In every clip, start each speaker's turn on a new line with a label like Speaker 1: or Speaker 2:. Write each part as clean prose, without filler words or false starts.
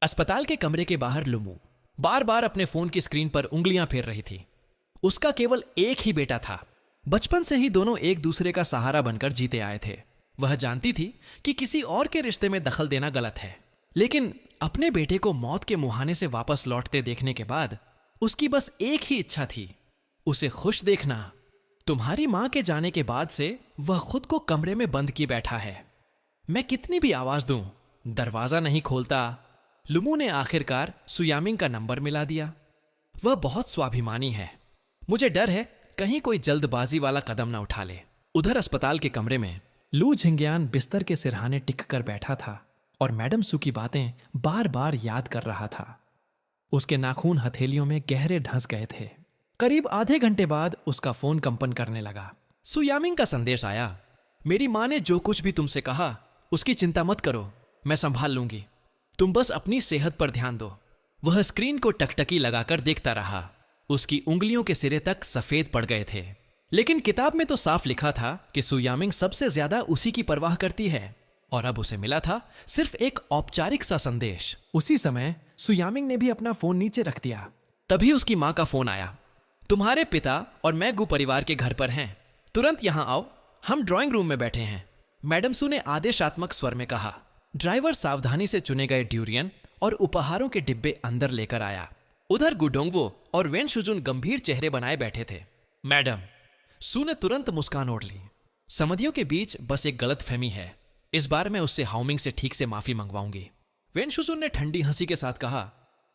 Speaker 1: अस्पताल के कमरे के बाहर लुमू बार बार अपने फोन की स्क्रीन पर उंगलियां फेर रही थी। उसका केवल एक ही बेटा था। बचपन से ही दोनों एक दूसरे का सहारा बनकर जीते आए थे। वह जानती थी कि किसी और के रिश्ते में दखल देना गलत है, लेकिन अपने बेटे को मौत के मुहाने से वापस लौटते देखने के बाद उसकी बस एक ही इच्छा थी, उसे खुश देखना। तुम्हारी मां के जाने के बाद से वह खुद को कमरे में बंद किए बैठा है। मैं कितनी भी आवाज दूं, दरवाजा नहीं खोलता। लुमू ने आखिरकार सुयामिंग का नंबर मिला दिया। वह बहुत स्वाभिमानी है। मुझे डर है कहीं कोई जल्दबाजी वाला कदम ना उठा ले। उधर अस्पताल के कमरे में लू झिंगयान बिस्तर के सिरहाने टिक कर बैठा था और मैडम सू की बातें बार बार याद कर रहा था। उसके नाखून हथेलियों में गहरे ढंस गए थे। करीब आधे घंटे बाद उसका फोन कंपन करने लगा। सुयामिंग का संदेश आया। मेरी मां ने जो कुछ भी तुमसे कहा उसकी चिंता मत करो, मैं संभाल लूंगी। तुम बस अपनी सेहत पर ध्यान दो। वह स्क्रीन को टकटकी लगाकर देखता रहा। उसकी उंगलियों के सिरे तक सफेद पड़ गए थे, लेकिन किताब में तो साफ लिखा था कि सुयामिंग सबसे ज्यादा उसी की परवाह करती है, और अब उसे मिला था सिर्फ एक औपचारिक सा संदेश। उसी समय सुयामिंग ने भी अपना फोन नीचे रख दिया। तभी उसकी मां का फोन आया। तुम्हारे पिता और मैं गु परिवार के घर पर हैं, तुरंत यहां आओ, हम ड्राइंग रूम में बैठे हैं, मैडम सू ने आदेशात्मक स्वर में कहा। ड्राइवर सावधानी से चुने गए ड्यूरियन और उपहारों के डिब्बे अंदर लेकर आया। उधर गुडोंगवो और वेन शुजुन गंभीर चेहरे बनाए बैठे थे। मैडम, सू ने तुरंत मुस्कान ओढ़ ली। समधियों के बीच बस एक गलतफहमी है, इस बार मैं उससे हाउमिंग से ठीक से माफी मंगवाऊंगी। वेन शुजुन ने ठंडी हंसी के साथ कहा,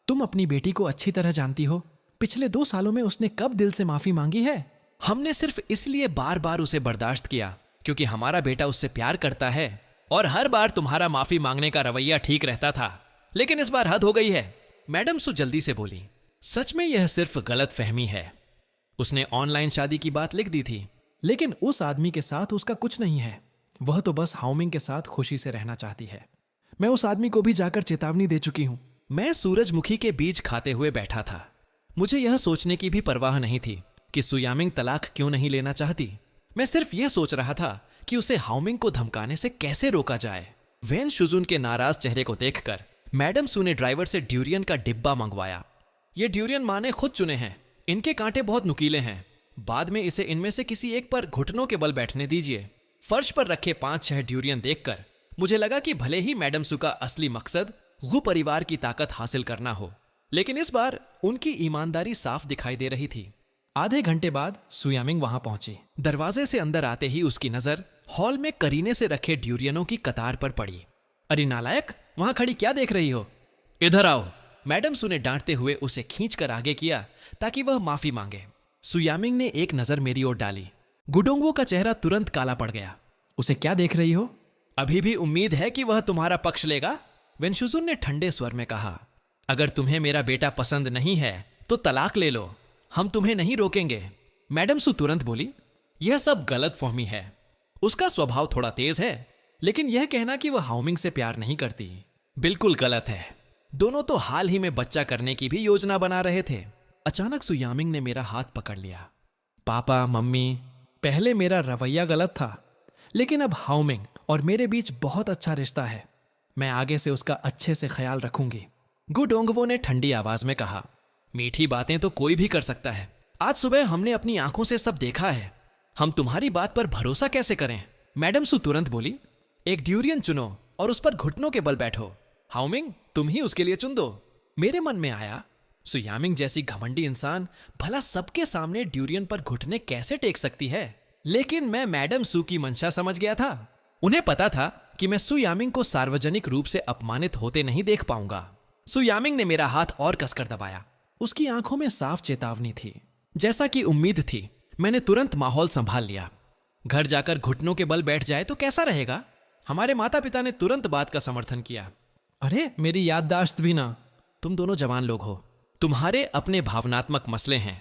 Speaker 1: तुम अपनी बेटी को अच्छी तरह जानती हो। पिछले 2 सालों में उसने कब दिल से माफी मांगी है? हमने सिर्फ इसलिए बार बार उसे बर्दाश्त किया क्योंकि हमारा बेटा उससे प्यार करता है, और हर बार तुम्हारा माफी मांगने का रवैया ठीक रहता था, लेकिन इस बार हद हो गई है। मैडम सू जल्दी से बोली, सच में यह सिर्फ गलत फहमी है। उसने ऑनलाइन शादी की बात लिख दी थी, लेकिन उस आदमी के साथ उसका कुछ नहीं है। वह तो बस हाउमिंग के साथ खुशी से रहना चाहती है। मैं उस आदमी को भी जाकर चेतावनी दे चुकी हूं। मैं सूरजमुखी के बीज खाते हुए बैठा था। मुझे यह सोचने की भी परवाह नहीं थी कि सुयामिंग तलाक क्यों नहीं लेना चाहती। मैं सिर्फ यह सोच रहा था कि उसे हाउमिंग को धमकाने से कैसे रोका जाए। वेन शुजुन के नाराज चेहरे को देखकर मैडम सू ने ड्राइवर से ड्यूरियन का डिब्बा मंगवाया। ये ड्यूरियन मां ने खुद चुने हैं। इनके कांटे बहुत नुकीले हैं। बाद में इसे इनमें से किसी एक पर घुटनों के बल बैठने दीजिए। फर्श पर रखे 5-6 ड्यूरियन देखकर मुझे लगा कि भले ही मैडम सू का असली मकसद गु परिवार की ताकत हासिल करना हो, लेकिन इस बार उनकी ईमानदारी साफ दिखाई दे रही थी। आधे घंटे बाद सुयामिंग वहां पहुंची। दरवाजे से अंदर आते ही उसकी नजर हॉल में करीने से रखे ड्यूरियनों की कतार पर पड़ी। अरे नालायक, वहां खड़ी क्या देख रही हो? इधर आओ, मैडम सू ने डांटते हुए उसे खींचकर आगे किया ताकि वह माफी मांगे। सुयामिंग ने एक नजर मेरी ओर डाली। गुडोंगवो का चेहरा तुरंत काला पड़ गया। उसे क्या देख रही हो? अभी भी उम्मीद है कि वह तुम्हारा पक्ष लेगा? वेनशुजुन ने ठंडे स्वर में कहा। अगर तुम्हें मेरा बेटा पसंद नहीं है तो तलाक ले लो, हम तुम्हें नहीं रोकेंगे। मैडम सू तुरंत बोली, यह सब गलत फहमी है। उसका स्वभाव थोड़ा तेज है, लेकिन यह कहना कि वह हाउमिंग से प्यार नहीं करती बिल्कुल गलत है। दोनों तो हाल ही में बच्चा करने की भी योजना बना रहे थे। अचानक सुयामिंग ने मेरा हाथ पकड़ लिया। पापा मम्मी, पहले मेरा रवैया गलत था, लेकिन अब हाउमिंग और मेरे बीच बहुत अच्छा रिश्ता है। मैं आगे से उसका अच्छे से ख्याल रखूंगी। गुडोंगवो ने ठंडी आवाज में कहा। मीठी बातें तो कोई भी कर सकता है। आज सुबह हमने अपनी आंखों से सब देखा है। हम तुम्हारी बात पर भरोसा कैसे करें? मैडम सू तुरंत बोली, एक ड्यूरियन चुनो और उस पर घुटनों के बल बैठो। हाउमिंग, तुम ही उसके लिए चुन दो। मेरे मन में आया, सुयामिंग जैसी घमंडी इंसान भला सबके सामने ड्यूरियन पर घुटने कैसे टेक सकती है? लेकिन मैं मैडम सू की मंशा समझ गया था। उन्हें पता था कि मैं सुयामिंग को सार्वजनिक रूप से अपमानित होते नहीं देख पाऊंगा। सुयामिंग ने मेरा हाथ और कसकर दबाया। उसकी आंखों में साफ चेतावनी थी। जैसा कि उम्मीद थी, मैंने तुरंत माहौल संभाल लिया। घर जाकर घुटनों के बल बैठ जाए तो कैसा रहेगा? हमारे माता पिता ने तुरंत बात का समर्थन किया। अरे मेरी याददाश्त भी ना। तुम दोनों जवान लोग हो, तुम्हारे अपने भावनात्मक मसले हैं।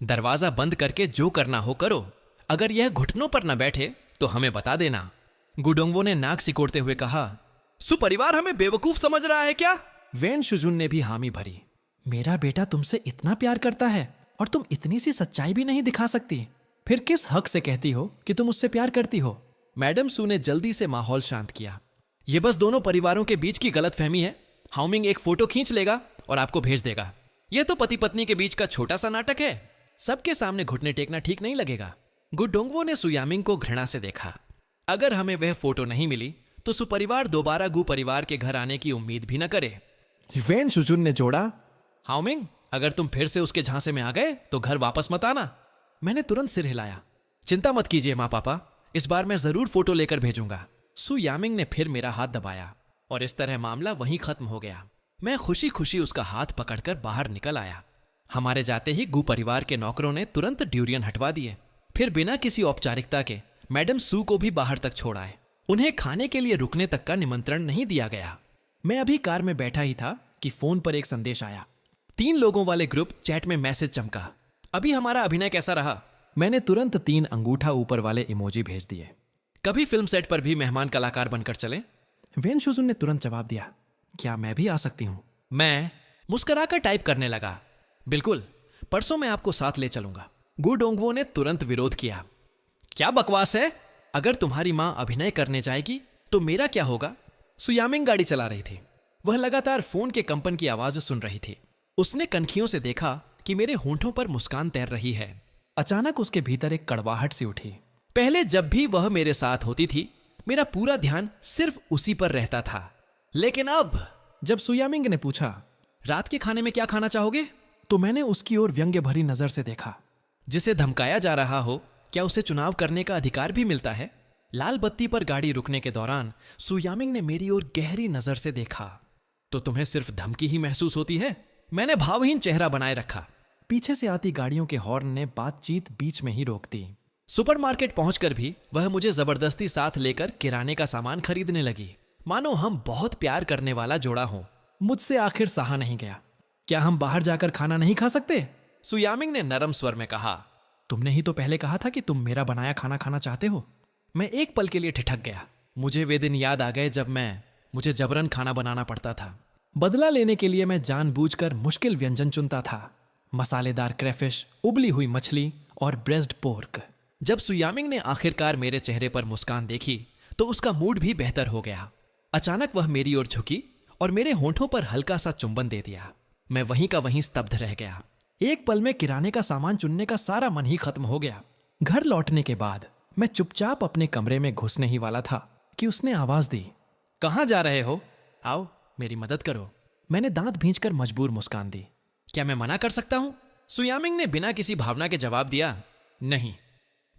Speaker 1: दरवाजा बंद करके जो करना हो करो। अगर यह घुटनों पर न बैठे तो हमें बता देना। गुडोंगवो ने नाक सिकोड़ते हुए कहा। सुपरिवार हमें बेवकूफ समझ रहा है क्या? वेन शुजुन ने भी हामी भरी। मेरा बेटा तुमसे इतना प्यार करता है और तुम इतनी सी सच्चाई भी नहीं दिखा सकती। फिर किस हक से कहती हो कि तुम उससे प्यार करती हो? मैडम सू ने जल्दी से माहौल शांत किया। यह बस दोनों परिवारों के बीच की गलतफहमी है। हाओमिंग एक फोटो खींच लेगा और आपको भेज देगा। यह तो पति पत्नी के बीच का छोटा सा नाटक है। सबके सामने घुटने टेकना ठीक नहीं लगेगा। गुडोंगवो ने सुयामिंग को घृणा से देखा। अगर हमें वह फोटो नहीं मिली तो सुपरिवार दोबारा गु परिवार के घर आने की उम्मीद भी न करे।
Speaker 2: वेन शुजुन ने जोड़ा,
Speaker 1: हाओमिंग, अगर तुम फिर से उसके झांसे में आ गए तो घर वापस मत आना। मैंने तुरंत सिर हिलाया। चिंता मत कीजिए माँ पापा, इस बार मैं जरूर फोटो लेकर भेजूंगा। सु यामिंग ने फिर मेरा हाथ दबाया और इस तरह मामला वहीं खत्म हो गया। मैं खुशी खुशी उसका हाथ पकड़कर बाहर निकल आया। हमारे जाते ही गु परिवार के नौकरों ने तुरंत ड्यूरियन हटवा दिए। फिर बिना किसी औपचारिकता के मैडम सू को भी बाहर तक छोड़ आए। उन्हें खाने के लिए रुकने तक का निमंत्रण नहीं दिया गया। मैं अभी कार में बैठा ही था कि फोन पर एक संदेश आया। 3 लोगों वाले ग्रुप चैट में मैसेज चमका, अभी हमारा अभिनय कैसा रहा?
Speaker 2: मैंने तुरंत 3 अंगूठा ऊपर वाले इमोजी भेज दिए।
Speaker 1: कभी फिल्म सेट पर भी मेहमान कलाकार बनकर चले?
Speaker 2: वेन शुजुन ने तुरंत जवाब दिया, क्या मैं भी आ सकती हूँ?
Speaker 1: मैं मुस्कुराकर टाइप करने लगा, बिल्कुल, परसों मैं आपको साथ ले चलूंगा। गुडोंगवो ने तुरंत विरोध किया, क्या बकवास है? अगर तुम्हारी माँ अभिनय करने जाएगी तो मेरा क्या होगा? सुयामिंग गाड़ी चला रही थी। वह लगातार फोन के कंपन की आवाज सुन रही थी। उसने कनखियों से देखा कि मेरे होंठों पर मुस्कान तैर रही है।
Speaker 2: अचानक उसके भीतर एक कड़वाहट सी उठी।
Speaker 1: पहले जब भी वह मेरे साथ होती थी मेरा पूरा ध्यान सिर्फ उसी पर रहता था, लेकिन अब
Speaker 2: जब सुयामिंग ने पूछा,
Speaker 1: रात के खाने में क्या खाना चाहोगे,
Speaker 2: तो मैंने उसकी ओर व्यंग्य भरी नजर से देखा।
Speaker 1: जिसे धमकाया जा रहा हो, क्या उसे चुनाव करने का अधिकार भी मिलता है? लाल बत्ती पर गाड़ी रुकने के दौरान सुयामिंग ने मेरी ओर गहरी नजर से देखा। तो तुम्हें सिर्फ धमकी ही महसूस होती है? मैंने भावहीन चेहरा बनाए रखा।
Speaker 2: पीछे से आती गाड़ियों के हॉर्न ने बातचीत बीच में ही रोक दी।
Speaker 1: सुपरमार्केट पहुंचकर भी वह मुझे जबरदस्ती साथ लेकर किराने का सामान खरीदने लगी, मानो हम बहुत प्यार करने वाला जोड़ा हो।
Speaker 2: मुझसे आखिर सहा नहीं गया। क्या हम बाहर जाकर खाना नहीं खा सकते?
Speaker 1: सुयामिंग ने नरम स्वर में कहा।
Speaker 2: तुमने ही तो पहले कहा था कि तुम मेरा बनाया खाना खाना चाहते हो।
Speaker 1: मैं एक पल के लिए ठिठक गया। मुझे वे दिन याद आ गए जब मुझे जबरन खाना बनाना पड़ता था।
Speaker 2: बदला लेने के लिए मैं जानबूझकर मुश्किल व्यंजन चुनता था, मसालेदार क्रेफिश, उबली हुई मछली और ब्रेस्ट पोर्क।
Speaker 1: जब सुयामिंग ने आखिरकार मेरे चेहरे पर मुस्कान देखी तो उसका मूड भी बेहतर हो गया। अचानक वह मेरी ओर झुकी और मेरे होंठों पर हल्का सा चुंबन दे दिया। मैं वहीं का वहीं स्तब्ध रह गया।
Speaker 2: एक पल में किराने का सामान चुनने का सारा मन ही खत्म हो गया। घर लौटने के बाद मैं चुपचाप अपने कमरे में घुसने ही वाला था कि उसने आवाज दी,
Speaker 1: कहाँ जा रहे हो? आओ मेरी मदद करो।
Speaker 2: मैंने दांत भींचकर मजबूर मुस्कान दी।
Speaker 1: क्या मैं मना कर सकता हूं? सुयामिंग ने बिना किसी भावना के जवाब दिया, नहीं।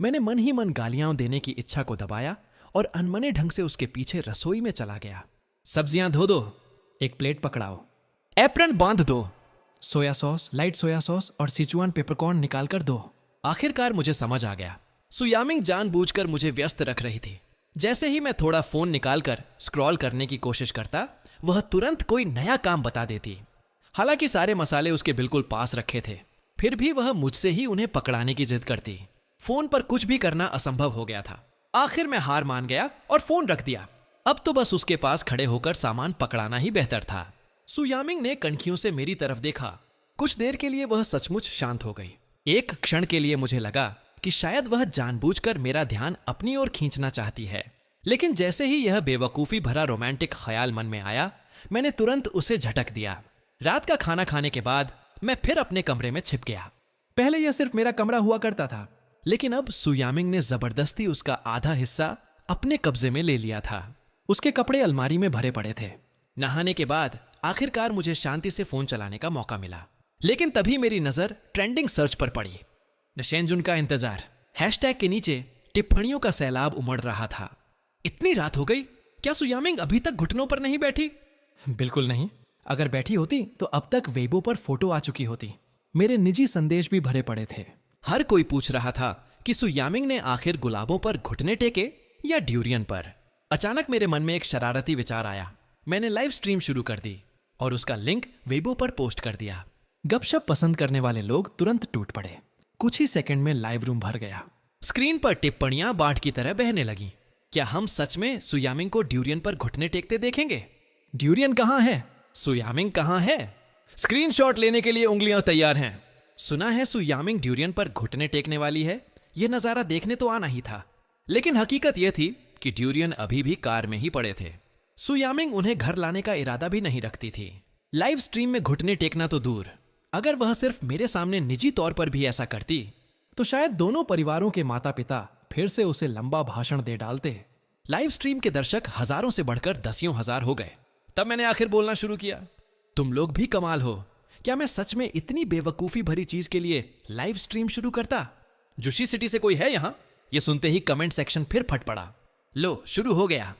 Speaker 2: मैंने मन ही मन गालियां देने की इच्छा को दबाया और अनमने ढंग से उसके पीछे रसोई में चला गया।
Speaker 1: सब्जियां धो दो,
Speaker 2: एक प्लेट पकड़ाओ,
Speaker 1: एप्रन बांध दो,
Speaker 2: soya sauce, light soya sauce और सिचुआन पेपरकॉर्न निकाल कर दो।
Speaker 1: आखिरकार मुझे समझ आ गया। सुयामिंग जानबूझकर मुझे व्यस्त रख रही थी। जैसे ही मैं थोड़ा फोन निकालकर स्क्रॉल करने की कोशिश करता, वह तुरंत कोई नया काम बता देती। हालांकि सारे मसाले उसके बिल्कुल पास रखे थे, फिर भी वह मुझसे ही उन्हें पकड़ाने की जिद करती। फोन पर कुछ भी करना असंभव हो गया था। आखिर मैं हार मान गया और फोन रख दिया। अब तो बस उसके पास खड़े होकर सामान पकड़ाना ही बेहतर था। सुयामिंग ने कनखियों से मेरी तरफ देखा। कुछ देर के लिए वह सचमुच शांत हो गई। एक क्षण के लिए मुझे लगा कि शायद वह जानबूझकर मेरा ध्यान अपनी ओर खींचना चाहती है, लेकिन जैसे ही यह बेवकूफी भरा रोमांटिक ख्याल मन में आया, मैंने तुरंत उसे झटक दिया। रात का खाना खाने के बाद मैं फिर अपने कमरे में छिप गया।
Speaker 2: पहले यह सिर्फ मेरा कमरा हुआ करता था,
Speaker 1: लेकिन अब सुयामिंग ने जबरदस्ती उसका आधा हिस्सा अपने कब्जे में ले लिया था।
Speaker 2: उसके कपड़े अलमारी में भरे पड़े थे।
Speaker 1: नहाने के बाद आखिरकार मुझे शांति से फोन चलाने का मौका मिला, लेकिन तभी मेरी नजर ट्रेंडिंग सर्च पर पड़ी। नशेनजुन का इंतजार हैशटैग के नीचे टिप्पणियों का सैलाब उमड़ रहा था। इतनी रात हो गई, क्या सुयामिंग अभी तक घुटनों पर नहीं बैठी?
Speaker 2: बिल्कुल नहीं। अगर बैठी होती तो अब तक वेबो पर फोटो आ चुकी होती। मेरे निजी संदेश भी भरे पड़े थे।
Speaker 1: हर कोई पूछ रहा था कि सुयामिंग ने आखिर गुलाबों पर घुटने टेके या ड्यूरियन पर। अचानक मेरे मन में एक शरारती विचार आया। मैंने लाइव स्ट्रीम शुरू कर दी और उसका लिंक वेबो पर पोस्ट कर दिया।
Speaker 2: गपशप पसंद करने वाले लोग तुरंत टूट पड़े। कुछ ही सेकंड में लाइव रूम भर गया।
Speaker 1: स्क्रीन पर टिप्पणियां बाढ़ की तरह बहने लगी। क्या हम सच में सुयामिंग को ड्यूरियन पर घुटने टेकते देखेंगे?
Speaker 2: ड्यूरियन कहाँ है?
Speaker 1: सुयामिंग कहाँ है? स्क्रीनशॉट लेने के लिए उंगलियां तैयार हैं। सुना है सुयामिंग ड्यूरियन पर घुटने टेकने वाली है। यह नजारा देखने तो आना ही था, लेकिन हकीकत यह थी कि ड्यूरियन अभी भी कार में ही पड़े थे। सुयामिंग उन्हें घर लाने का इरादा भी नहीं रखती थी। लाइव स्ट्रीम में घुटने टेकना तो दूर, अगर वह सिर्फ मेरे सामने निजी तौर पर भी ऐसा करती
Speaker 2: तो शायद दोनों परिवारों के माता पिता फिर से उसे लंबा भाषण दे डालते।
Speaker 1: लाइव स्ट्रीम के दर्शक हजारों से बढ़कर दसियों हजार हो गए। तब मैंने आखिर बोलना शुरू किया, तुम लोग भी कमाल हो, क्या मैं सच में इतनी बेवकूफी भरी चीज के लिए लाइव स्ट्रीम शुरू करता? जुशी सिटी से कोई है यहां? ये सुनते ही कमेंट सेक्शन फिर फट पड़ा। लो शुरू हो गया।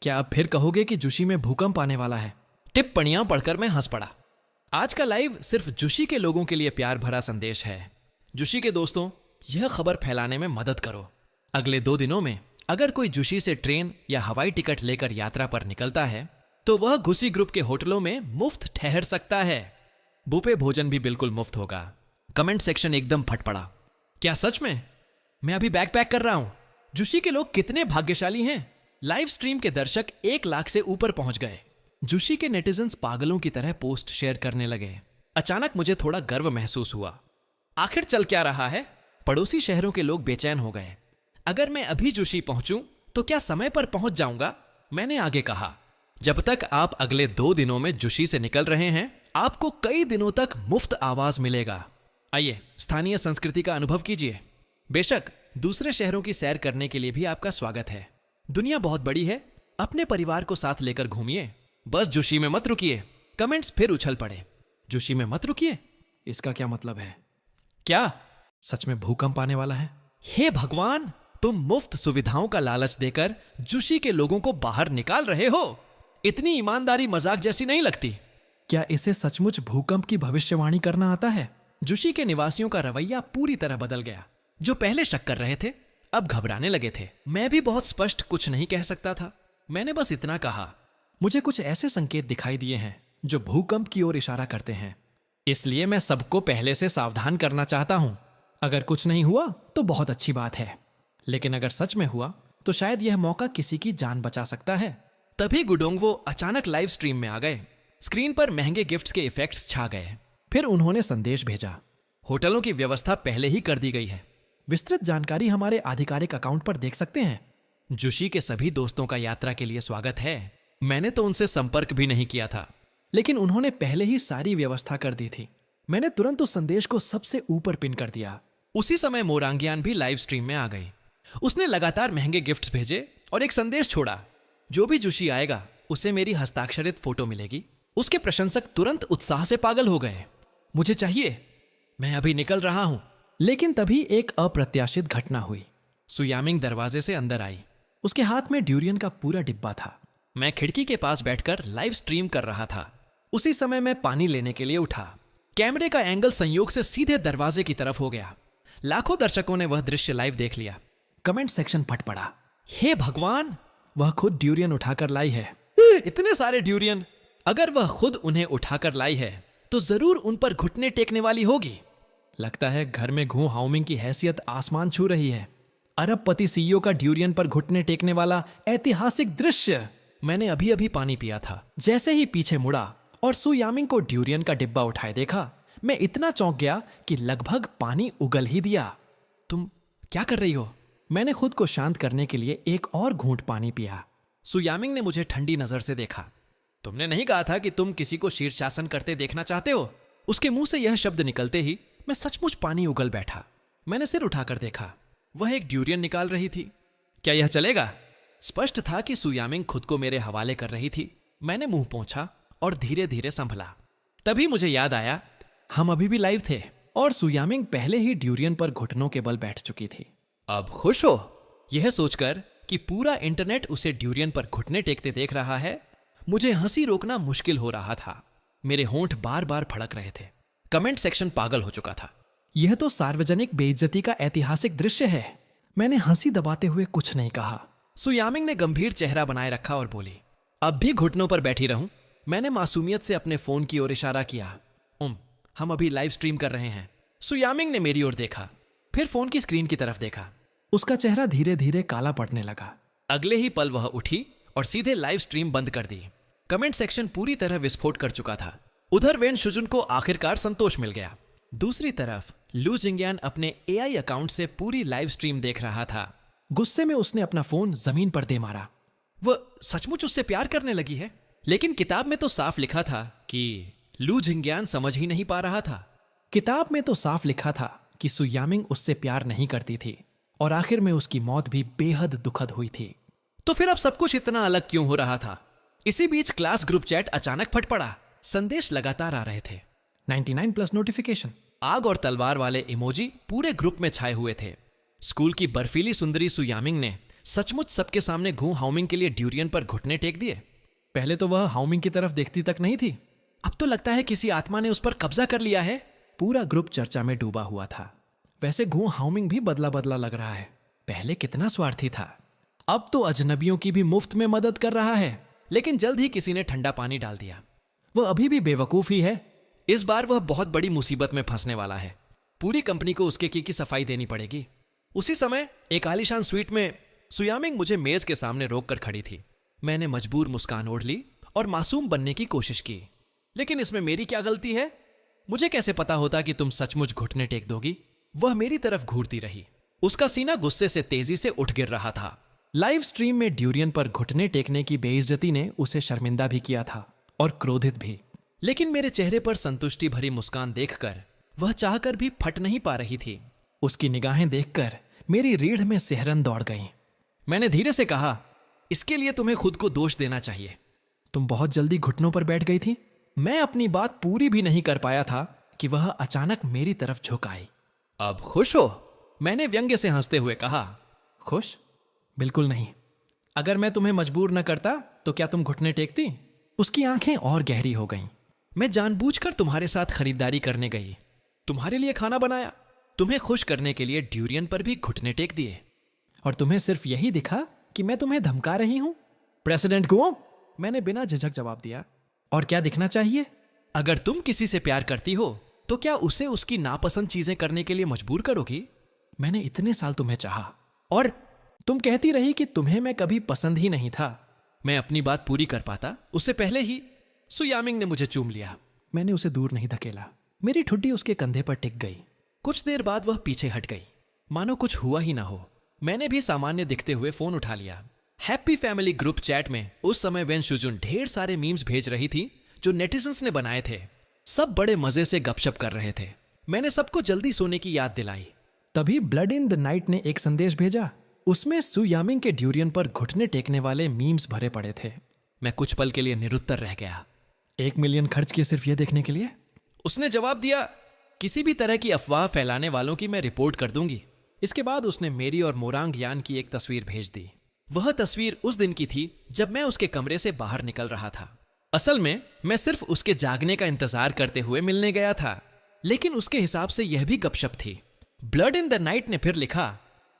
Speaker 2: क्या आप फिर कहोगे कि जुशी में भूकंप आने वाला है?
Speaker 1: टिप्पणियां पढ़कर मैं हंस पड़ा। आज का लाइव सिर्फ जुशी के लोगों के लिए प्यार भरा संदेश है। जुशी के दोस्तों, यह खबर फैलाने में मदद करो। अगले 2 दिनों में अगर कोई जुशी से ट्रेन या हवाई टिकट लेकर यात्रा पर निकलता है तो वह घुसी ग्रुप के होटलों में मुफ्त ठहर सकता है। बुफे भोजन भी बिल्कुल मुफ्त होगा। कमेंट सेक्शन एकदम फट पड़ा। क्या सच में? मैं अभी बैग पैक कर रहा हूं। जुशी के लोग कितने भाग्यशाली हैं। लाइव स्ट्रीम के दर्शक 1 लाख से ऊपर पहुंच गए। जुशी के नेटिजन्स पागलों की तरह पोस्ट शेयर करने लगे। अचानक मुझे थोड़ा गर्व महसूस हुआ। आखिर चल क्या रहा है? पड़ोसी शहरों के लोग बेचैन हो गए। अगर मैं अभी जुशी पहुंचूं तो क्या समय पर पहुंच जाऊंगा? मैंने आगे कहा, जब तक आप अगले 2 दिनों में जुशी से निकल रहे हैं आपको कई दिनों तक मुफ्त आवाज मिलेगा। आइए स्थानीय संस्कृति का अनुभव कीजिए। बेशक दूसरे शहरों की सैर करने के लिए भी आपका स्वागत है। दुनिया बहुत बड़ी है, अपने परिवार को साथ लेकर घूमिए, बस जुशी में मत रुकिए। कमेंट्स फिर उछल पड़े। जुशी में मत रुकिए,
Speaker 2: इसका क्या मतलब है?
Speaker 1: क्या
Speaker 2: सच में भूकंप आने वाला है?
Speaker 1: हे भगवान, तुम मुफ्त सुविधाओं का लालच देकर जुशी के लोगों को बाहर निकाल रहे हो। इतनी ईमानदारी मजाक जैसी नहीं लगती।
Speaker 2: क्या इसे सचमुच भूकंप की भविष्यवाणी करना आता है?
Speaker 1: जुशी के निवासियों का रवैया पूरी तरह बदल गया। जो पहले शक कर रहे थे अब घबराने लगे थे। मैं भी बहुत स्पष्ट कुछ नहीं कह सकता था। मैंने बस इतना कहा,
Speaker 2: मुझे कुछ ऐसे संकेत दिखाई दिए हैं जो भूकंप की ओर इशारा करते हैं, इसलिए मैं सबको पहले से सावधान करना चाहता हूं। अगर कुछ नहीं हुआ तो बहुत अच्छी बात है, लेकिन अगर सच में हुआ तो शायद यह मौका किसी की जान बचा सकता है।
Speaker 1: तभी गुडोंगवो अचानक लाइव स्ट्रीम में आ गए। स्क्रीन पर महंगे गिफ्ट्स के इफेक्ट्स छा गए।
Speaker 2: फिर उन्होंने संदेश भेजा,
Speaker 1: होटलों की व्यवस्था पहले ही कर दी गई है।
Speaker 2: विस्तृत जानकारी हमारे आधिकारिक अकाउंट पर देख सकते हैं।
Speaker 1: जुशी के सभी दोस्तों का यात्रा के लिए स्वागत है। मैंने तो उनसे संपर्क भी नहीं किया था,
Speaker 2: लेकिन उन्होंने पहले ही सारी व्यवस्था कर दी थी। मैंने तुरंत उस संदेश को सबसे ऊपर पिन कर दिया।
Speaker 1: उसी समय मोरांगियान भी लाइव स्ट्रीम में आ गई। उसने लगातार महंगे गिफ्ट्स भेजे और एक संदेश छोड़ा, जो भी जुशी आएगा उसे मेरी हस्ताक्षरित फोटो मिलेगी। उसके प्रशंसक तुरंत उत्साह से पागल हो गए। मुझे चाहिए, मैं अभी निकल रहा हूं।
Speaker 2: लेकिन तभी एक अप्रत्याशित घटना हुई।
Speaker 1: सुयामिंग दरवाजे से अंदर आई।
Speaker 2: उसके हाथ में ड्यूरियन का पूरा डिब्बा था।
Speaker 1: मैं खिड़की के पास बैठकर लाइव स्ट्रीम कर रहा था। उसी समय मैं पानी लेने के लिए उठा। कैमरे का एंगल संयोग से सीधे दरवाजे की तरफ हो गया। लाखों दर्शकों ने वह दृश्य लाइव देख लिया।
Speaker 2: कमेंट सेक्शन फट पड़ा।
Speaker 1: हे भगवान,
Speaker 2: वह खुद ड्यूरियन उठाकर लाई है।
Speaker 1: इतने सारे ड्यूरियन। अगर वह खुद उन्हें उठाकर लाई है तो जरूर उन पर घुटने टेकने वाली होगी।
Speaker 2: लगता है घर में घू हाउमिंग की हैसियत आसमान छू रही है। अरबपति सीईओ का ड्यूरियन पर घुटने टेकने वाला ऐतिहासिक दृश्य।
Speaker 1: मैंने अभी अभी पानी पिया था।
Speaker 2: जैसे ही पीछे मुड़ा और सुयामिंग को ड्यूरियन का डिब्बा उठाए देखा, मैं इतना चौंक गया कि लगभग पानी उगल ही दिया।
Speaker 1: तुम क्या कर रही हो?
Speaker 2: मैंने खुद को शांत करने के लिए एक और घूंट पानी पिया।
Speaker 1: सुयामिंग ने मुझे ठंडी नजर से देखा। तुमने नहीं कहा था कि तुम किसी को शीर्षासन करते देखना चाहते हो? उसके मुंह से यह शब्द निकलते ही मैं सचमुच पानी उगल बैठा। मैंने सिर उठाकर देखा। वह एक ड्यूरियन निकाल रही थी। क्या यह चलेगा? स्पष्ट था कि सुयामिंग खुद को मेरे हवाले कर रही थी। मैंने मुंह पोंछा और धीरे धीरे संभला। तभी मुझे याद आया,
Speaker 2: हम अभी भी लाइव थे और सुयामिंग पहले ही ड्यूरियन पर घुटनों के बल बैठ चुकी थी।
Speaker 1: अब खुश हो? यह सोचकर कि पूरा इंटरनेट उसे ड्यूरियन पर घुटने टेकते देख रहा है, मुझे हंसी रोकना मुश्किल हो रहा था। मेरे होंठ बार बार फड़क रहे थे। कमेंट सेक्शन पागल हो चुका था।
Speaker 2: यह तो सार्वजनिक बेइज्जती का ऐतिहासिक दृश्य है। मैंने हंसी दबाते हुए कुछ नहीं कहा।
Speaker 1: सुयामिंग ने गंभीर चेहरा बनाए रखा और बोली, अब भी घुटनों पर बैठी रहूं? मैंने मासूमियत से अपने फोन की ओर इशारा किया। हम अभी लाइव स्ट्रीम कर रहे हैं। सुयामिंग ने मेरी ओर देखा, फिर फोन की स्क्रीन की तरफ देखा।
Speaker 2: उसका चेहरा धीरे धीरे काला पड़ने लगा।
Speaker 1: अगले ही पल वह उठी और सीधे लाइव स्ट्रीम बंद कर दी। कमेंट सेक्शन पूरी तरह विस्फोट कर चुका था। उधर वेन शुजुन को आखिरकार संतोष मिल गया। दूसरी तरफ लू जिंगयान अपने एआई अकाउंट से पूरी लाइव स्ट्रीम देख रहा था।
Speaker 2: गुस्से में उसने अपना फोन जमीन पर दे मारा।
Speaker 1: वह सचमुच उससे प्यार करने लगी है। लेकिन किताब में तो साफ लिखा था कि लू जिंग्यान समझ ही नहीं पा रहा था।
Speaker 2: किताब में तो साफ लिखा था कि सु यामिंग उससे प्यार नहीं करती थी और आखिर में उसकी मौत भी बेहद दुखद हुई थी।
Speaker 1: तो फिर अब सब कुछ इतना अलग क्यों हो रहा था? इसी बीच क्लास ग्रुप चैट अचानक फट पड़ा। संदेश लगातार आ रहे थे।
Speaker 2: 99 प्लस नोटिफिकेशन।
Speaker 1: आग और तलवार वाले इमोजी पूरे ग्रुप में छाए हुए थे। स्कूल की बर्फीली सुंदरी सु यामिंग ने सचमुच सबके सामने घू हाउमिंग के लिए ड्यूरियन पर घुटने टेक दिए।
Speaker 2: पहले तो वह हाउमिंग की तरफ देखती तक नहीं थी।
Speaker 1: अब तो लगता है किसी आत्मा ने उस पर कब्जा कर लिया है।
Speaker 2: पूरा ग्रुप चर्चा में डूबा हुआ था। वैसे घू हाउमिंग भी बदला बदला लग रहा है। पहले कितना स्वार्थी था, अब तो अजनबियों की भी मुफ्त में मदद कर रहा है।
Speaker 1: लेकिन जल्द ही किसी ने ठंडा पानी डाल दिया।
Speaker 2: वह अभी भी बेवकूफ ही है।
Speaker 1: इस बार वह बहुत बड़ी मुसीबत में फंसने वाला है। पूरी कंपनी को उसके की सफाई देनी पड़ेगी। उसी समय एक आलीशान स्वीट में सु यामिंग मुझे मेज के सामने रोक कर खड़ी थी। मैंने मजबूर मुस्कान ओढ़ ली और मासूम बनने की कोशिश की। लेकिन इसमें मेरी क्या गलती है? मुझे कैसे पता होता कि तुम सचमुच घुटने टेक दोगी? वह मेरी तरफ घूरती रही। उसका सीना गुस्से से तेजी से उठ गिर रहा था।
Speaker 2: लाइव स्ट्रीम में ड्यूरियन पर घुटने टेकने की बेइज्जती ने उसे शर्मिंदा भी किया था और क्रोधित भी।
Speaker 1: लेकिन मेरे चेहरे पर संतुष्टि भरी मुस्कान देखकर वह चाहकर भी फट नहीं पा रही थी।
Speaker 2: उसकी निगाहें देखकर मेरी रीढ़ में सिहरन दौड़ गई।
Speaker 1: मैंने धीरे से कहा, इसके लिए तुम्हें खुद को दोष देना चाहिए।
Speaker 2: तुम बहुत जल्दी घुटनों पर बैठ गई थी। मैं अपनी बात पूरी भी नहीं कर पाया था कि वह अचानक मेरी तरफ झुक आई।
Speaker 1: अब खुश हो? मैंने व्यंग्य से हंसते हुए कहा।
Speaker 2: खुश? बिल्कुल नहीं। अगर मैं तुम्हें मजबूर न करता तो क्या तुम घुटने टेकती? उसकी आंखें और गहरी हो गईं।
Speaker 1: मैं जानबूझकर तुम्हारे साथ खरीदारी करने गई, तुम्हारे लिए खाना बनाया, तुम्हें खुश करने के लिए ड्यूरियन पर भी घुटने टेक दिए।
Speaker 2: और तुम्हें सिर्फ यही दिखा कि मैं तुम्हें धमका रही हूं? प्रेसिडेंट गुओ, मैंने बिना झिझक जवाब दिया। और क्या दिखना चाहिए?
Speaker 1: अगर तुम किसी से प्यार करती हो तो क्या उसे उसकी नापसंद चीजें करने के लिए मजबूर करोगी?
Speaker 2: मैंने इतने साल तुम्हें चाहा और तुम कहती रही कि तुम्हें मैं कभी पसंद ही नहीं था।
Speaker 1: मैं अपनी बात पूरी कर पाता उससे पहले ही सु यामिंग ने मुझे चूम लिया।
Speaker 2: मैंने उसे दूर नहीं धकेला। मेरी ठुड्डी उसके कंधे पर टिक गई।
Speaker 1: कुछ देर बाद वह पीछे हट गई, मानो कुछ हुआ ही ना हो। मैंने भी सामान्य दिखते हुए फोन उठा लिया। हैप्पी फैमिली ग्रुप चैट में उस समय वेन शुजुन ढेर सारे मीम्स भेज रही थी जो नेटिजन्स ने बनाए थे। सब बड़े मजे से गपशप कर रहे थे। मैंने सबको जल्दी सोने की याद दिलाई।
Speaker 2: तभी ब्लड इन द नाइट ने एक संदेश भेजा। उसमें सु यामिंग के ड्यूरियन पर घुटने टेकने वाले मीम्स भरे पड़े थे।
Speaker 1: मैं कुछ पल के लिए निरुत्तर रह गया।
Speaker 2: 1 मिलियन खर्च किए सिर्फ ये देखने के लिए?
Speaker 1: उसने जवाब दिया, किसी भी तरह की अफवाह फैलाने वालों की मैं रिपोर्ट कर दूंगी। इसके बाद उसने मेरी और मोरांग यान की एक तस्वीर भेज दी। वह तस्वीर उस दिन की थी जब मैं उसके कमरे से बाहर निकल रहा था। असल में मैं सिर्फ उसके जागने का इंतजार करते हुए मिलने गया था, लेकिन उसके हिसाब से यह भी गपशप थी। ब्लड इन द नाइट ने फिर लिखा,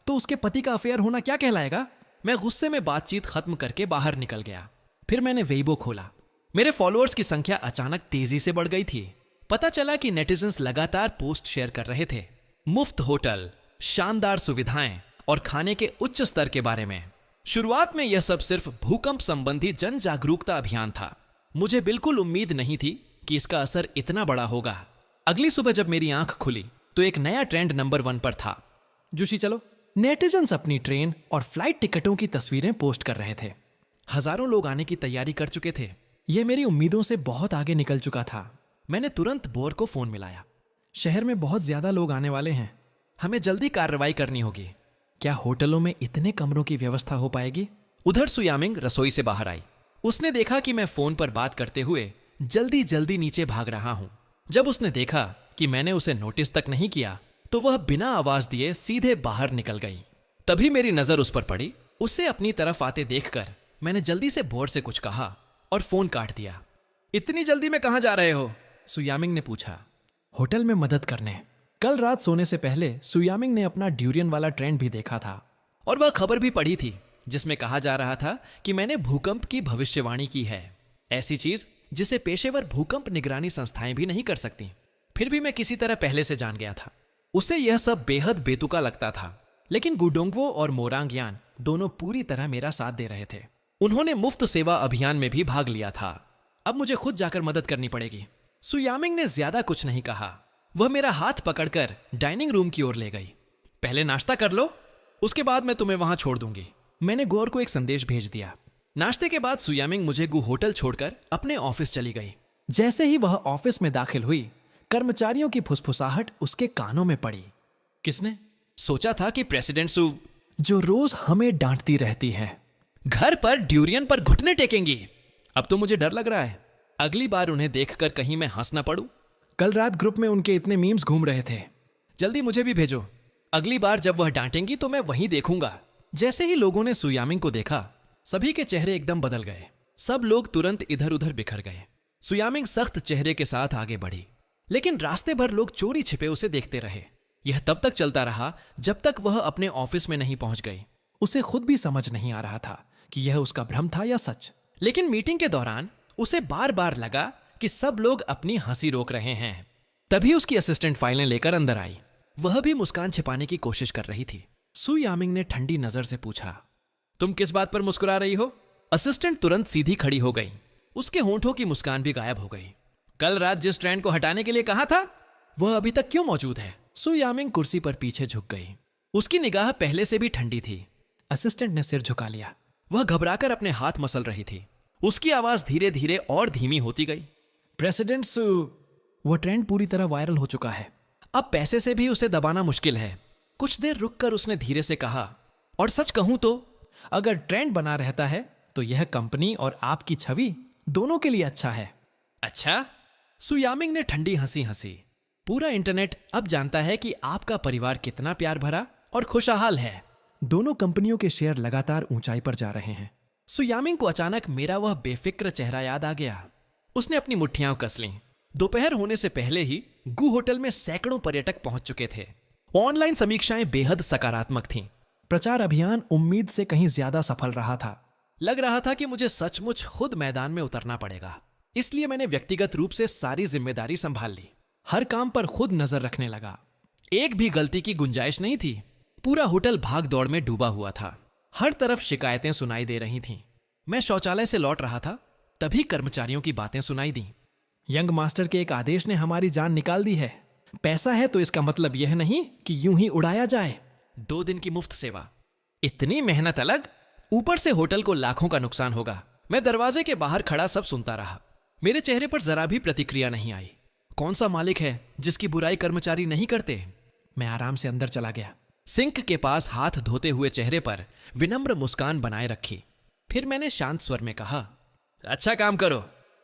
Speaker 2: तो उसके पति का अफेयर होना क्या कहलाएगा?
Speaker 1: मैं गुस्से में बातचीत खत्म करके बाहर निकल गया। फिर मैंने वेइबो खोला। मेरे फॉलोअर्स की संख्या अचानक तेजी से बढ़ गई थी। पता चला कि नेटिजन्स लगातार पोस्ट शेयर कर रहे थे, मुफ्त होटल, शानदार सुविधाएं और खाने के उच्च स्तर के बारे में। शुरुआत में यह सब सिर्फ भूकंप संबंधी जन जागरूकता अभियान था। मुझे बिल्कुल उम्मीद नहीं थी कि इसका असर इतना बड़ा होगा। अगली सुबह जब मेरी आंख खुली तो एक नया ट्रेंड नंबर 1 पर था।
Speaker 2: जुशी चलो। नेटिजन्स अपनी ट्रेन और फ्लाइट टिकटों की तस्वीरें पोस्ट कर रहे थे।
Speaker 1: हजारों लोग आने की तैयारी कर चुके थे।
Speaker 2: यह मेरी उम्मीदों से बहुत आगे निकल चुका था।
Speaker 1: मैंने तुरंत बोर को फोन मिलाया।
Speaker 2: शहर में बहुत ज्यादा लोग आने वाले हैं,
Speaker 1: हमें जल्दी कार्रवाई करनी होगी।
Speaker 2: क्या होटलों में इतने कमरों की व्यवस्था हो पाएगी?
Speaker 1: उधर सु यामिंग रसोई से बाहर आई। उसने देखा कि मैं फोन पर बात करते हुए जल्दी जल्दी नीचे भाग रहा हूं। जब उसने देखा कि मैंने उसे नोटिस तक नहीं किया तो वह बिना आवाज दिए सीधे बाहर निकल गई। तभी मेरी नजर उस पर पड़ी। उसे अपनी तरफ आते देखकर मैंने जल्दी से बोर्ड से कुछ कहा और फोन काट दिया। इतनी जल्दी में कहां जा रहे हो?
Speaker 2: सु यामिंग ने पूछा। होटल में मदद करने। कल रात सोने से पहले सु यामिंग ने अपना ड्यूरियन वाला ट्रेंड भी देखा था
Speaker 1: और वह खबर भी पढ़ी थी जिसमें कहा जा रहा था कि मैंने भूकंप की भविष्यवाणी की है, ऐसी चीज जिसे पेशेवर भूकंप निगरानी संस्थाएं भी नहीं कर सकती। फिर भी मैं किसी तरह पहले से जान गया था। उसे यह सब बेहद बेतुका लगता था, लेकिन गुडोंगवो और मोरांग यान दोनों पूरी तरह मेरा साथ दे रहे थे। उन्होंने मुफ्त सेवा अभियान में भी भाग लिया था। अब मुझे खुद जाकर मदद करनी पड़ेगी। सु यामिंग ने ज्यादा कुछ नहीं कहा। वह मेरा हाथ पकड़कर डाइनिंग रूम की ओर ले गई। पहले नाश्ता कर लो, उसके बाद मैं तुम्हें वहां छोड़ दूंगी।
Speaker 2: मैंने गौर को एक संदेश भेज दिया।
Speaker 1: नाश्ते के बाद सुयामिंग मुझे गु होटल छोड़कर अपने ऑफिस चली गई।
Speaker 2: जैसे ही वह ऑफिस में दाखिल हुई, कर्मचारियों की फुसफुसाहट उसके कानों में पड़ी।
Speaker 1: किसने सोचा था कि प्रेसिडेंट सु
Speaker 2: जो रोज हमें डांटती रहती है।
Speaker 1: घर पर ड्यूरियन पर घुटने टेकेंगी। अब तो मुझे डर लग रहा है, अगली बार उन्हें देखकर कहीं मैं हंस ना पड़ूं।
Speaker 2: कल रात ग्रुप में उनके इतने मीम्स घूम रहे थे।
Speaker 1: जल्दी मुझे भी भेजो, अगली बार जब वह डांटेंगी तो मैं वहीं देखूंगा। जैसे ही लोगों ने सुयामिंग को देखा, सभी के चेहरे एकदम बदल गए। सब लोग तुरंत इधर उधर बिखर गए। सुयामिंग सख्त चेहरे के साथ आगे बढ़ी, लेकिन रास्ते भर लोग चोरी छिपे उसे देखते रहे। यह तब तक चलता रहा जब तक वह अपने ऑफिस में नहीं पहुंच गई।
Speaker 2: उसे खुद भी समझ नहीं आ रहा था कि यह उसका भ्रम था या सच।
Speaker 1: लेकिन मीटिंग के दौरान उसे बार बार लगा कि सब लोग अपनी हंसी रोक रहे हैं। तभी उसकी असिस्टेंट फाइलें लेकर अंदर आई। वह भी मुस्कान छिपाने की कोशिश कर रही थी। सुयामिंग ने ठंडी नजर से पूछा, तुम किस बात पर मुस्कुरा रही हो? असिस्टेंट तुरंत सीधी खड़ी हो गई। उसके होंठों की मुस्कान भी गायब हो गई। कल रात जिस ट्रेंड को हटाने के लिए कहा था, वह अभी तक क्यों मौजूद है? सुयामिंग कुर्सी पर पीछे झुक गई। उसकी निगाह पहले से भी ठंडी थी।
Speaker 2: असिस्टेंट ने सिर झुका लिया।
Speaker 1: वह घबराकर अपने हाथ मसल रही थी। उसकी आवाज धीरे धीरे और धीमी होती गई।
Speaker 2: प्रेसिडेंट सु, वह ट्रेंड पूरी तरह वायरल हो चुका है।
Speaker 1: अब पैसे से भी उसे दबाना मुश्किल है। कुछ देर रुककर उसने धीरे से कहा, और सच कहूं तो
Speaker 2: अगर ट्रेंड बना रहता है तो यह कंपनी और आपकी छवि दोनों के लिए अच्छा है।
Speaker 1: अच्छा? सुयामिंग ने ठंडी हंसी हंसी। पूरा इंटरनेट अब जानता है कि आपका परिवार कितना प्यार भरा और खुशहाल है।
Speaker 2: दोनों कंपनियों के शेयर लगातार ऊंचाई पर जा रहे हैं।
Speaker 1: सुयामिंग को अचानक मेरा वह बेफिक्र चेहरा याद आ गया। उसने अपनी मुट्ठियां कस लीं। दोपहर होने से पहले ही गु होटल में सैकड़ों पर्यटक पहुंच चुके थे। ऑनलाइन समीक्षाएं बेहद सकारात्मक थीं।
Speaker 2: प्रचार अभियान उम्मीद से कहीं ज्यादा सफल रहा था।
Speaker 1: लग रहा था कि मुझे सचमुच खुद मैदान में उतरना पड़ेगा। इसलिए मैंने व्यक्तिगत रूप से सारी जिम्मेदारी संभाल ली। हर काम पर खुद नजर रखने लगा। एक भी गलती की गुंजाइश नहीं थी। पूरा होटल भाग दौड़ में डूबा हुआ था। हर तरफ शिकायतें सुनाई दे रही थीं। मैं शौचालय से लौट रहा था, तभी कर्मचारियों की बातें सुनाई दी।
Speaker 2: यंग मास्टर के एक आदेश ने हमारी जान निकाल दी है। पैसा है तो इसका मतलब यह नहीं कि यूं ही उड़ाया जाए।
Speaker 1: 2 दिन की मुफ्त सेवा, इतनी मेहनत अलग, ऊपर से होटल को लाखों का नुकसान होगा। मैं दरवाजे के बाहर खड़ा सब सुनता रहा। मेरे चेहरे पर जरा भी प्रतिक्रिया नहीं आई। कौन सा मालिक है जिसकी बुराई कर्मचारी नहीं करते?
Speaker 2: मैं आराम से अंदर चला गया।
Speaker 1: सिंक के पास हाथ धोते हुए चेहरे पर विनम्र मुस्कान बनाए रखी। फिर मैंने शांत स्वर में कहा, अच्छा काम करो,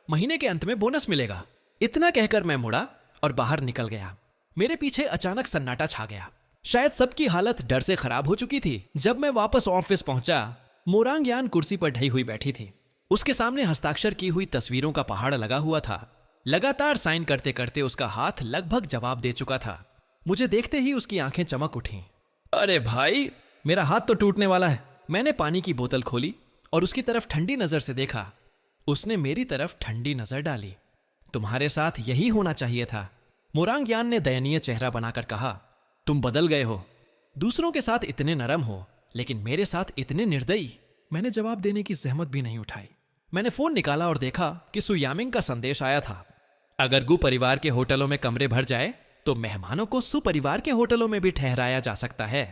Speaker 1: महीने के अंत में बोनस मिलेगा। इतना कहकर मैं मुड़ा और बाहर निकल गया। मेरे पीछे अचानक सन्नाटा छा गया। शायद सबकी हालत डर से खराब हो चुकी थी। जब मैं वापस ऑफिस पहुंचा, मोरांग यान कुर्सी पर ढई हुई बैठी थी। उसके सामने हस्ताक्षर की हुई तस्वीरों का पहाड़ लगा हुआ था। लगातार साइन करते करते उसका हाथ लगभग जवाब दे चुका था। मुझे देखते ही उसकी आंखें चमक उठीं। अरे भाई,
Speaker 2: मेरा हाथ तो टूटने वाला है।
Speaker 1: मैंने पानी की बोतल खोली और उसकी तरफ ठंडी नजर से देखा। उसने मेरी तरफ ठंडी नजर डाली। तुम्हारे साथ यही होना चाहिए था, मोरांग यान ने दयनीय चेहरा बनाकर कहा। तुम बदल गए हो। दूसरों के साथ इतने नरम हो, लेकिन मेरे साथ इतने निर्दयी।
Speaker 2: मैंने जवाब देने की जहमत भी नहीं उठाई।
Speaker 1: मैंने फोन निकाला और देखा कि सुयामिंग का संदेश आया था। अगर गु परिवार के होटलों में कमरे भर जाए तो मेहमानों को सुपरिवार के होटलों में भी ठहराया जा सकता है।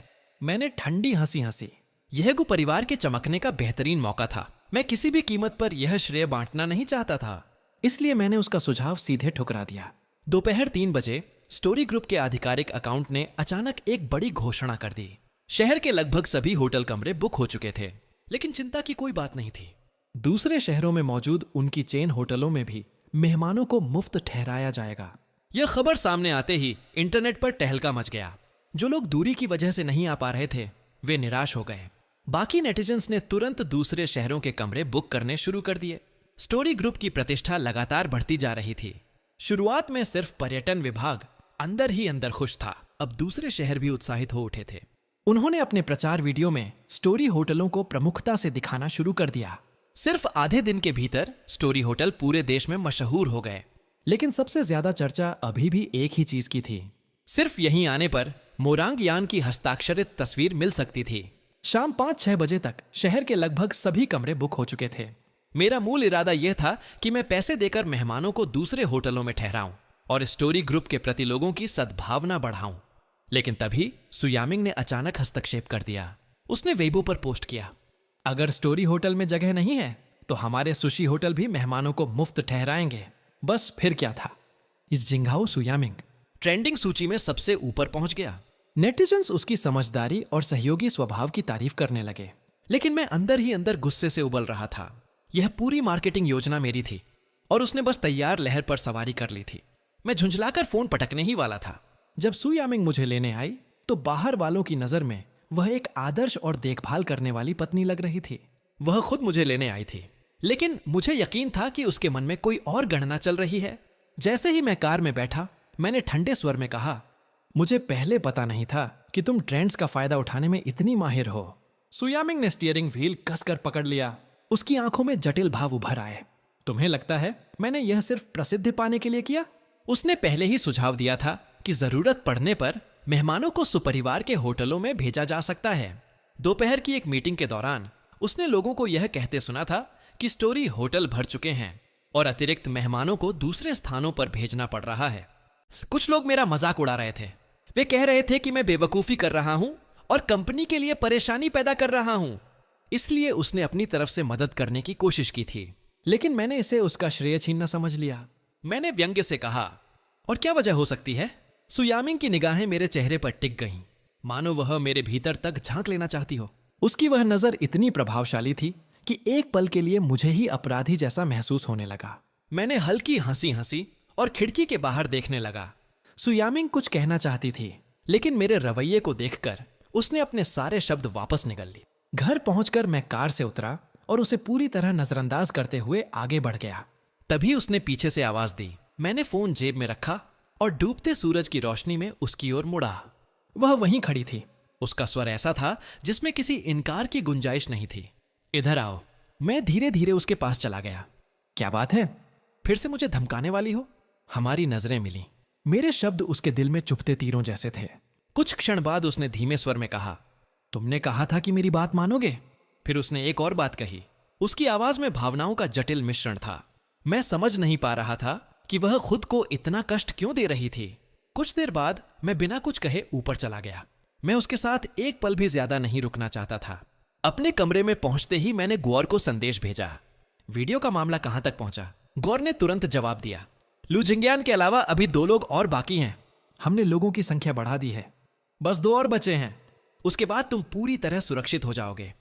Speaker 2: मैंने ठंडी हंसी हंसी।
Speaker 1: यह गु परिवार के चमकने का बेहतरीन मौका था। मैं किसी भी कीमत पर यह श्रेय बांटना नहीं चाहता था,
Speaker 2: इसलिए मैंने उसका सुझाव सीधे ठुकरा दिया।
Speaker 1: दोपहर 3 बजे स्टोरी ग्रुप के आधिकारिक अकाउंट ने अचानक एक बड़ी घोषणा कर दी। शहर के लगभग सभी होटल कमरे बुक हो चुके थे, लेकिन चिंता की कोई बात नहीं थी।
Speaker 2: दूसरे शहरों में मौजूद उनकी चेन होटलों में भी मेहमानों को मुफ्त ठहराया जाएगा।
Speaker 1: यह खबर सामने आते ही इंटरनेट पर टहलका मच गया। जो लोग दूरी की वजह से नहीं आ पा रहे थे, वे निराश हो गए। बाकी नेटिजन्स ने तुरंत दूसरे शहरों के कमरे बुक करने शुरू कर दिए। स्टोरी ग्रुप की प्रतिष्ठा लगातार बढ़ती जा रही थी। शुरुआत में सिर्फ पर्यटन विभाग अंदर ही अंदर खुश था, अब दूसरे शहर भी उत्साहित हो उठे थे।
Speaker 2: उन्होंने अपने प्रचार वीडियो में स्टोरी होटलों को प्रमुखता से दिखाना शुरू कर दिया।
Speaker 1: सिर्फ आधे दिन के भीतर स्टोरी होटल पूरे देश में मशहूर हो गए।
Speaker 2: लेकिन सबसे ज्यादा चर्चा अभी भी एक ही चीज की थी।
Speaker 1: सिर्फ यहीं आने पर मोरांग यान की हस्ताक्षरित तस्वीर मिल सकती थी।
Speaker 2: शाम 5-6 बजे तक शहर के लगभग सभी कमरे बुक हो चुके थे।
Speaker 1: मेरा मूल इरादा यह था कि मैं पैसे देकर मेहमानों को दूसरे होटलों में ठहराऊं और स्टोरी ग्रुप के प्रति लोगों की सद्भावना बढ़ाऊं। लेकिन तभी सुयामिंग ने अचानक हस्तक्षेप कर दिया। उसने वेबो पर पोस्ट किया,
Speaker 2: अगर स्टोरी होटल में जगह नहीं है तो हमारे सुशी होटल भी मेहमानों को मुफ्त ठहराएंगे। बस फिर क्या था, इस जिंगाओ सुयामिंग
Speaker 1: ट्रेंडिंग सूची में सबसे ऊपर पहुंच गया।
Speaker 2: नेटिजन्स उसकी समझदारी और सहयोगी स्वभाव की तारीफ करने लगे।
Speaker 1: लेकिन मैं अंदर ही अंदर गुस्से से उबल रहा था। यह पूरी मार्केटिंग योजना मेरी थी और उसने बस तैयार लहर पर सवारी कर ली थी। मैं झुंझलाकर फोन पटकने ही वाला था।
Speaker 2: जब सुयामिंग मुझे लेने आई तो बाहर वालों की नजर में वह एक आदर्श और देखभाल करने वाली पत्नी लग रही थी।
Speaker 1: वह खुद मुझे लेने आई थी, लेकिन मुझे यकीन था कि उसके मन में कोई और गणना चल रही है।
Speaker 2: जैसे ही मैं कार में बैठा, मैंने ठंडे स्वर में कहा, मुझे पहले पता नहीं था कि तुम ट्रेंड्स का फायदा उठाने में इतनी माहिर हो। सुयामिंग ने स्टीयरिंग व्हील कसकर पकड़ लिया। उसकी आंखों में जटिल भाव उभर आए। तुम्हें लगता है मैंने यह सिर्फ प्रसिद्धि पाने के लिए किया?
Speaker 1: उसने पहले ही सुझाव दिया था कि जरूरत पड़ने पर मेहमानों को सुपरिवार के होटलों में भेजा जा सकता है। दोपहर की एक मीटिंग के दौरान उसने लोगों को यह कहते सुना था कि स्टोरी होटल भर चुके हैं और अतिरिक्त मेहमानों को दूसरे स्थानों पर भेजना पड़ रहा है। कुछ लोग मेरा मजाक उड़ा रहे थे। वे कह रहे थे कि मैं बेवकूफी कर रहा हूं और कंपनी के लिए परेशानी पैदा कर रहा हूं। इसलिए उसने अपनी तरफ से मदद करने की कोशिश की थी,
Speaker 2: लेकिन मैंने इसे उसका श्रेय छीनना समझ लिया।
Speaker 1: मैंने व्यंग्य से कहा, और क्या वजह हो सकती है? सुयामिंग की निगाहें मेरे चेहरे पर टिक गईं, मानो वह मेरे भीतर तक झांक लेना चाहती हो।
Speaker 2: उसकी वह नजर इतनी प्रभावशाली थी कि एक पल के लिए मुझे ही अपराधी जैसा महसूस होने लगा।
Speaker 1: मैंने हल्की हंसी हंसी और खिड़की के बाहर देखने लगा।
Speaker 2: सुयामिंग कुछ कहना चाहती थी, लेकिन मेरे रवैये को देखकर उसने अपने सारे शब्द वापस निगल ली। घर पहुंचकर मैं कार से उतरा और उसे पूरी तरह नजरअंदाज करते हुए आगे बढ़ गया।
Speaker 1: तभी उसने पीछे से आवाज दी। मैंने फोन जेब में रखा और डूबते सूरज की रोशनी में उसकी ओर मुड़ा।
Speaker 2: वह वहीं खड़ी थी।
Speaker 1: उसका स्वर ऐसा था जिसमें किसी इनकार की गुंजाइश नहीं थी। इधर आओ।
Speaker 2: मैं धीरे धीरे उसके पास चला गया। क्या बात है?
Speaker 1: फिर से मुझे धमकाने वाली हो?
Speaker 2: हमारी नजरें मिली। मेरे शब्द उसके दिल में चुभते तीरों जैसे थे।
Speaker 1: कुछ क्षण बाद उसने धीमे स्वर में कहा,
Speaker 2: तुमने कहा था कि मेरी बात मानोगे।
Speaker 1: फिर उसने एक और बात कही। उसकी आवाज में भावनाओं का जटिल मिश्रण था। मैं समझ नहीं पा रहा था कि वह खुद को इतना कष्ट क्यों दे रही थी। कुछ देर बाद मैं बिना कुछ कहे ऊपर चला गया। मैं उसके साथ एक पल भी ज्यादा नहीं रुकना चाहता था। अपने कमरे में पहुंचते ही मैंने गौर को संदेश भेजा। वीडियो का मामला कहां तक पहुंचा? गौर ने तुरंत जवाब दिया, लू जिंगयान के अलावा अभी 2 लोग और बाकी हैं।
Speaker 2: हमने लोगों की संख्या बढ़ा दी है, बस 2 और बचे हैं।
Speaker 1: उसके बाद तुम पूरी तरह सुरक्षित हो जाओगे।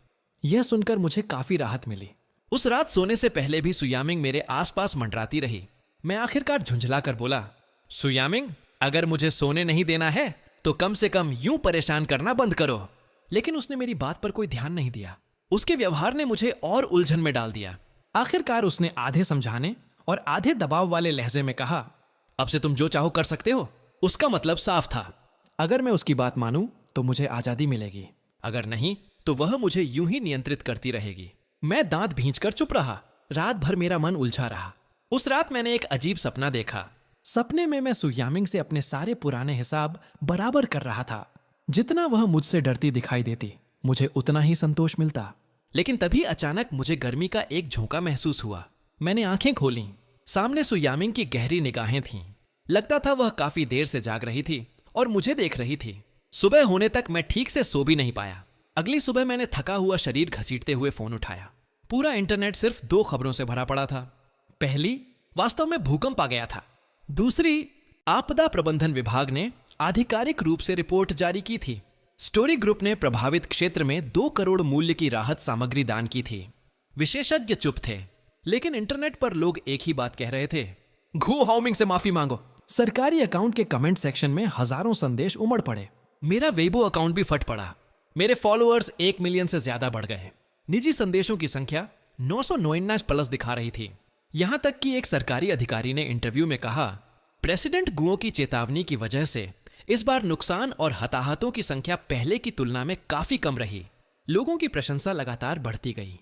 Speaker 2: यह सुनकर मुझे काफी राहत मिली।
Speaker 1: उस रात सोने से पहले भी सुयामिंग मेरे आसपास मंडराती रही। मैं आखिरकार झुंझला कर बोला, सुयामिंग, अगर मुझे सोने नहीं देना है तो कम से कम यूं परेशान करना बंद करो। लेकिन उसने मेरी बात पर कोई ध्यान नहीं दिया। उसके व्यवहार ने मुझे और उलझन में डाल दिया।
Speaker 2: आखिरकार उसने आधे समझाने और आधे दबाव वाले लहजे में कहा,
Speaker 1: अब से तुम जो चाहो कर सकते हो। उसका मतलब साफ था,
Speaker 2: अगर मैं उसकी बात मानूं तो मुझे आजादी मिलेगी,
Speaker 1: अगर नहीं तो वह मुझे यूं ही नियंत्रित करती रहेगी। मैं दांत भींचकर चुप रहा। रात भर मेरा मन उलझा रहा। उस रात मैंने एक अजीब सपना देखा।
Speaker 2: सपने में मैं सुयामिंग से अपने सारे पुराने हिसाब बराबर कर रहा था। जितना वह मुझसे डरती दिखाई देती, मुझे उतना ही संतोष मिलता।
Speaker 1: लेकिन तभी अचानक मुझे गर्मी का एक झोंका महसूस हुआ। मैंने आंखें खोलीं। सामने सुयामिंग की गहरी निगाहें थीं। लगता था वह काफी देर से जाग रही थी और मुझे देख रही थी। सुबह होने तक मैं ठीक से सो भी नहीं पाया। अगली सुबह मैंने थका हुआ शरीर घसीटते हुए फोन उठाया। पूरा इंटरनेट सिर्फ 2 खबरों से भरा पड़ा था। पहली, वास्तव में भूकंप आ गया था। दूसरी, आपदा प्रबंधन विभाग ने आधिकारिक रूप से रिपोर्ट जारी की थी। स्टोरी ग्रुप ने प्रभावित क्षेत्र में 2 करोड़ मूल्य की राहत सामग्री दान की थी। विशेषज्ञ चुप थे, लेकिन इंटरनेट पर लोग एक ही बात कह रहे थे, घू हाउमिंग से माफी मांगो।
Speaker 2: सरकारी अकाउंट के कमेंट सेक्शन में हजारों संदेश उमड़ पड़े।
Speaker 1: मेरा वेबो अकाउंट भी फट पड़ा। मेरे फॉलोअर्स 1 मिलियन से ज्यादा बढ़ गए। निजी संदेशों की संख्या 999 प्लस दिखा रही थी। यहां तक कि एक सरकारी अधिकारी ने इंटरव्यू में कहा, प्रेसिडेंट गुओ की चेतावनी की वजह से इस बार नुकसान और हताहतों की संख्या पहले की तुलना में काफी कम रही। लोगों की प्रशंसा लगातार बढ़ती गई।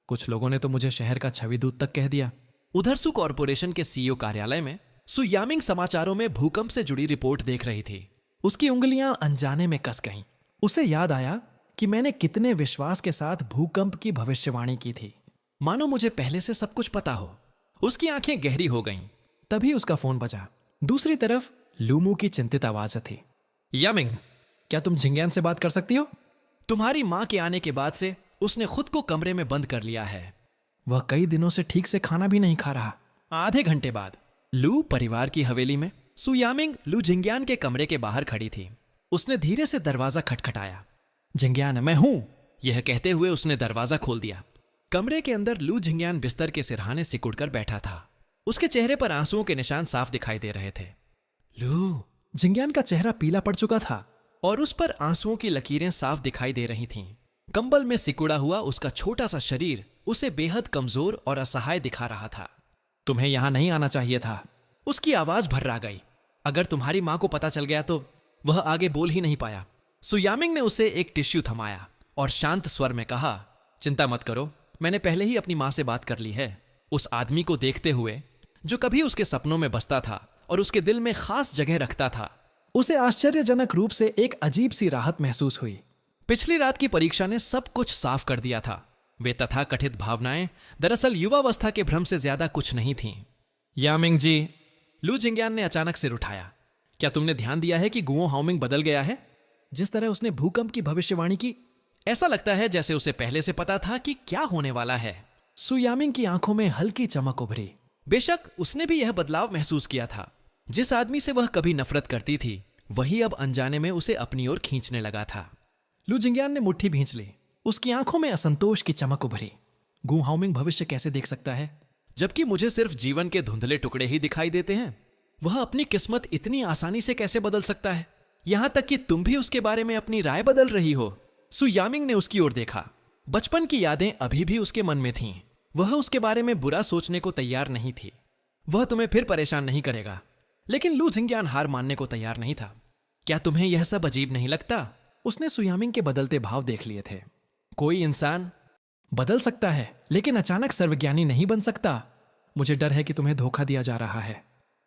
Speaker 2: कुछ लोगों ने तो मुझे शहर का छवि दूत तक कह दिया।
Speaker 1: उधर कॉर्पोरेशन के सीईओ कार्यालय में सुयामिंग समाचारों में भूकंप से जुड़ी रिपोर्ट देख रही थी।
Speaker 2: उसकी उंगलियां अनजाने में कस गईं। उसे याद आया कि मैंने कितने विश्वास के साथ भूकंप की भविष्यवाणी की थी,
Speaker 1: मानो मुझे पहले से सब कुछ पता हो। उसकी आंखें गहरी हो गईं।
Speaker 2: तभी उसका फोन बजा। दूसरी तरफ लूमू की चिंतित आवाज थी,
Speaker 1: यामिंग,
Speaker 2: क्या तुम जिंगयान से बात कर सकती हो?
Speaker 1: तुम्हारी मां के आने के बाद से उसने खुद को कमरे में बंद कर लिया है।
Speaker 2: वह कई दिनों से ठीक से खाना भी नहीं खा रहा।
Speaker 1: आधे घंटे बाद लू परिवार की हवेली में सुयामिंग लू जिंग्यान के कमरे के बाहर खड़ी थी। उसने धीरे से दरवाजा खटखटाया।
Speaker 2: जिंग्यान, मैं हूं।
Speaker 1: यह कहते हुए उसने दरवाजा खोल दिया। कमरे के अंदर लू जिंग्यान बिस्तर के सिरहाने सिकुड़कर बैठा था। उसके चेहरे पर आंसुओं के निशान साफ दिखाई दे रहे थे।
Speaker 2: लू, जिंग्यान का चेहरा पीला पड़ चुका था
Speaker 1: और उस पर आंसुओं की लकीरें साफ दिखाई दे रही थीं। कंबल में सिकुड़ा हुआ उसका छोटा सा शरीर उसे बेहद कमजोर और असहाय दिखा रहा था।
Speaker 2: तुम्हें यहां नहीं आना चाहिए था।
Speaker 1: उसकी आवाज भर्रा गई। अगर तुम्हारी मां को पता चल गया तो। वह आगे बोल ही नहीं पाया। सुयामिंग ने उसे एक टिश्यू थमाया और शांत स्वर में कहा, चिंता मत करो, मैंने पहले ही अपनी मां से बात कर ली है। उस आदमी को देखते हुए जो कभी उसके सपनों में बसता था और उसके दिल में खास जगह रखता था,
Speaker 2: उसे आश्चर्यजनक रूप से एक अजीब सी राहत महसूस हुई।
Speaker 1: पिछली रात की परीक्षा ने सब कुछ साफ कर दिया था। वे तथाकथित भावनाएं दरअसल युवावस्था के भ्रम से ज्यादा कुछ नहीं थीं।
Speaker 2: यामिंग जी,
Speaker 1: लू जिंग्यान ने अचानक सिर उठाया। क्या तुमने ध्यान दिया है कि गुओ हाओमिंग बदल गया है?
Speaker 2: जिस तरह उसने भूकंप की भविष्यवाणी की,
Speaker 1: ऐसा लगता है जैसे उसे पहले से पता था कि क्या होने वाला है।
Speaker 2: सुयामिंग की आंखों में हल्की चमक उभरी।
Speaker 1: बेशक उसने भी यह बदलाव महसूस किया था। जिस आदमी से वह कभी नफरत करती थी, वही अब अनजाने में उसे अपनी ओर खींचने लगा था।
Speaker 2: लू जिंग्यान ने मुट्ठी भींच ली। उसकी आंखों में असंतोष की चमक उभरी। गु हाओमिंग भविष्य कैसे देख सकता है,
Speaker 1: जबकि मुझे सिर्फ जीवन के धुंधले टुकड़े ही दिखाई देते हैं? वह अपनी किस्मत इतनी आसानी से कैसे बदल सकता है? यहां तक कि तुम भी उसके बारे में अपनी राय बदल रही हो। सुयामिंग ने उसकी ओर देखा। बचपन की यादें अभी भी उसके मन में थीं। वह उसके बारे में बुरा सोचने को तैयार नहीं थी। वह तुम्हें फिर परेशान नहीं करेगा। लेकिन लू जिंग्यान हार मानने को तैयार नहीं था। क्या तुम्हें यह सब अजीब नहीं लगता?
Speaker 2: उसने सुयामिंग के बदलते भाव देख लिए थे।
Speaker 1: कोई इंसान
Speaker 2: बदल सकता है, लेकिन अचानक सर्वज्ञानी नहीं बन सकता। मुझे डर है कि तुम्हें धोखा दिया जा रहा है।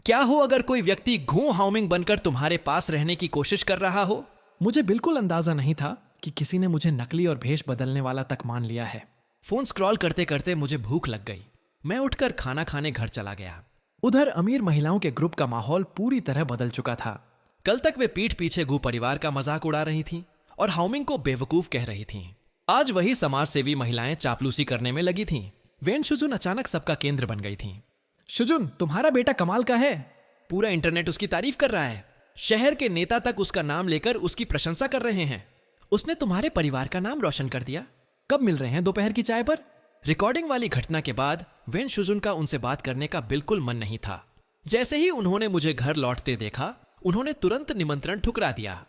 Speaker 1: क्या हो अगर कोई व्यक्ति घू हाओमिंग बनकर तुम्हारे पास रहने की कोशिश कर रहा हो?
Speaker 2: मुझे बिल्कुल अंदाजा नहीं था कि किसी ने मुझे नकली और भेष बदलने वाला तक मान लिया है।
Speaker 1: फोन स्क्रॉल करते करते मुझे भूख लग गई। मैं उठकर खाना खाने घर चला गया।
Speaker 2: उधर अमीर महिलाओं के ग्रुप का माहौल पूरी तरह बदल चुका था।
Speaker 1: कल तक वे पीठ पीछे गु परिवार का मजाक उड़ा रही थीं और हाओमिंग को बेवकूफ कह रही थीं। आज वही समाज सेवी महिलाएं चापलूसी करने में लगी थीं। वेन शुजुन अचानक सबका केंद्र बन गई थीं।
Speaker 2: शुजुन, तुम्हारा बेटा कमाल का है।
Speaker 1: पूरा इंटरनेट उसकी तारीफ कर रहा है। शहर के नेता तक उसका नाम लेकर उसकी प्रशंसा कर रहे हैं। उसने तुम्हारे परिवार का नाम रोशन कर दिया।
Speaker 2: कब मिल रहे हैं दोपहर की चाय पर?
Speaker 1: रिकॉर्डिंग वाली घटना के बाद वेन शुजुन का उनसे बात करने का बिल्कुल मन नहीं था। जैसे ही उन्होंने मुझे घर लौटते देखा, उन्होंने तुरंत निमंत्रण ठुकरा दिया।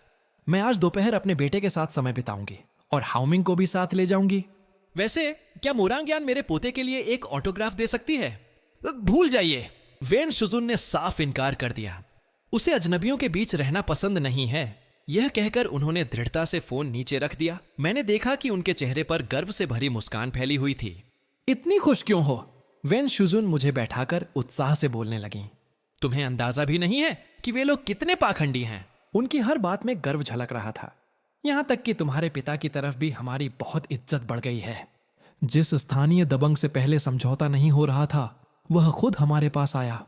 Speaker 2: मैं आज दोपहर अपने बेटे के साथ समय बिताऊंगी और हाओमिंग को भी साथ ले जाऊंगी।
Speaker 1: वैसे क्या मोरांग्यान मेरे पोते के लिए एक ऑटोग्राफ दे सकती है? भूल जाइए, वेन शुजुन ने साफ इनकार कर दिया। उसे अजनबियों के बीच रहना पसंद नहीं है। यह कहकर उन्होंने दृढ़ता से फोन नीचे रख दिया। मैंने देखा कि उनके चेहरे पर गर्व से भरी मुस्कान फैली हुई थी।
Speaker 2: इतनी खुश क्यों हो? वेन शुजुन मुझे बैठाकर उत्साह से बोलने लगी।
Speaker 1: तुम्हें अंदाजा भी नहीं है कि वे लोग कितने पाखंडी हैं।
Speaker 2: उनकी हर बात में गर्व झलक रहा था। यहां तक कि तुम्हारे पिता की तरफ भी हमारी बहुत इज्जत बढ़ गई है। जिस स्थानीय दबंग से पहले समझौता नहीं हो रहा था, वह खुद हमारे पास आया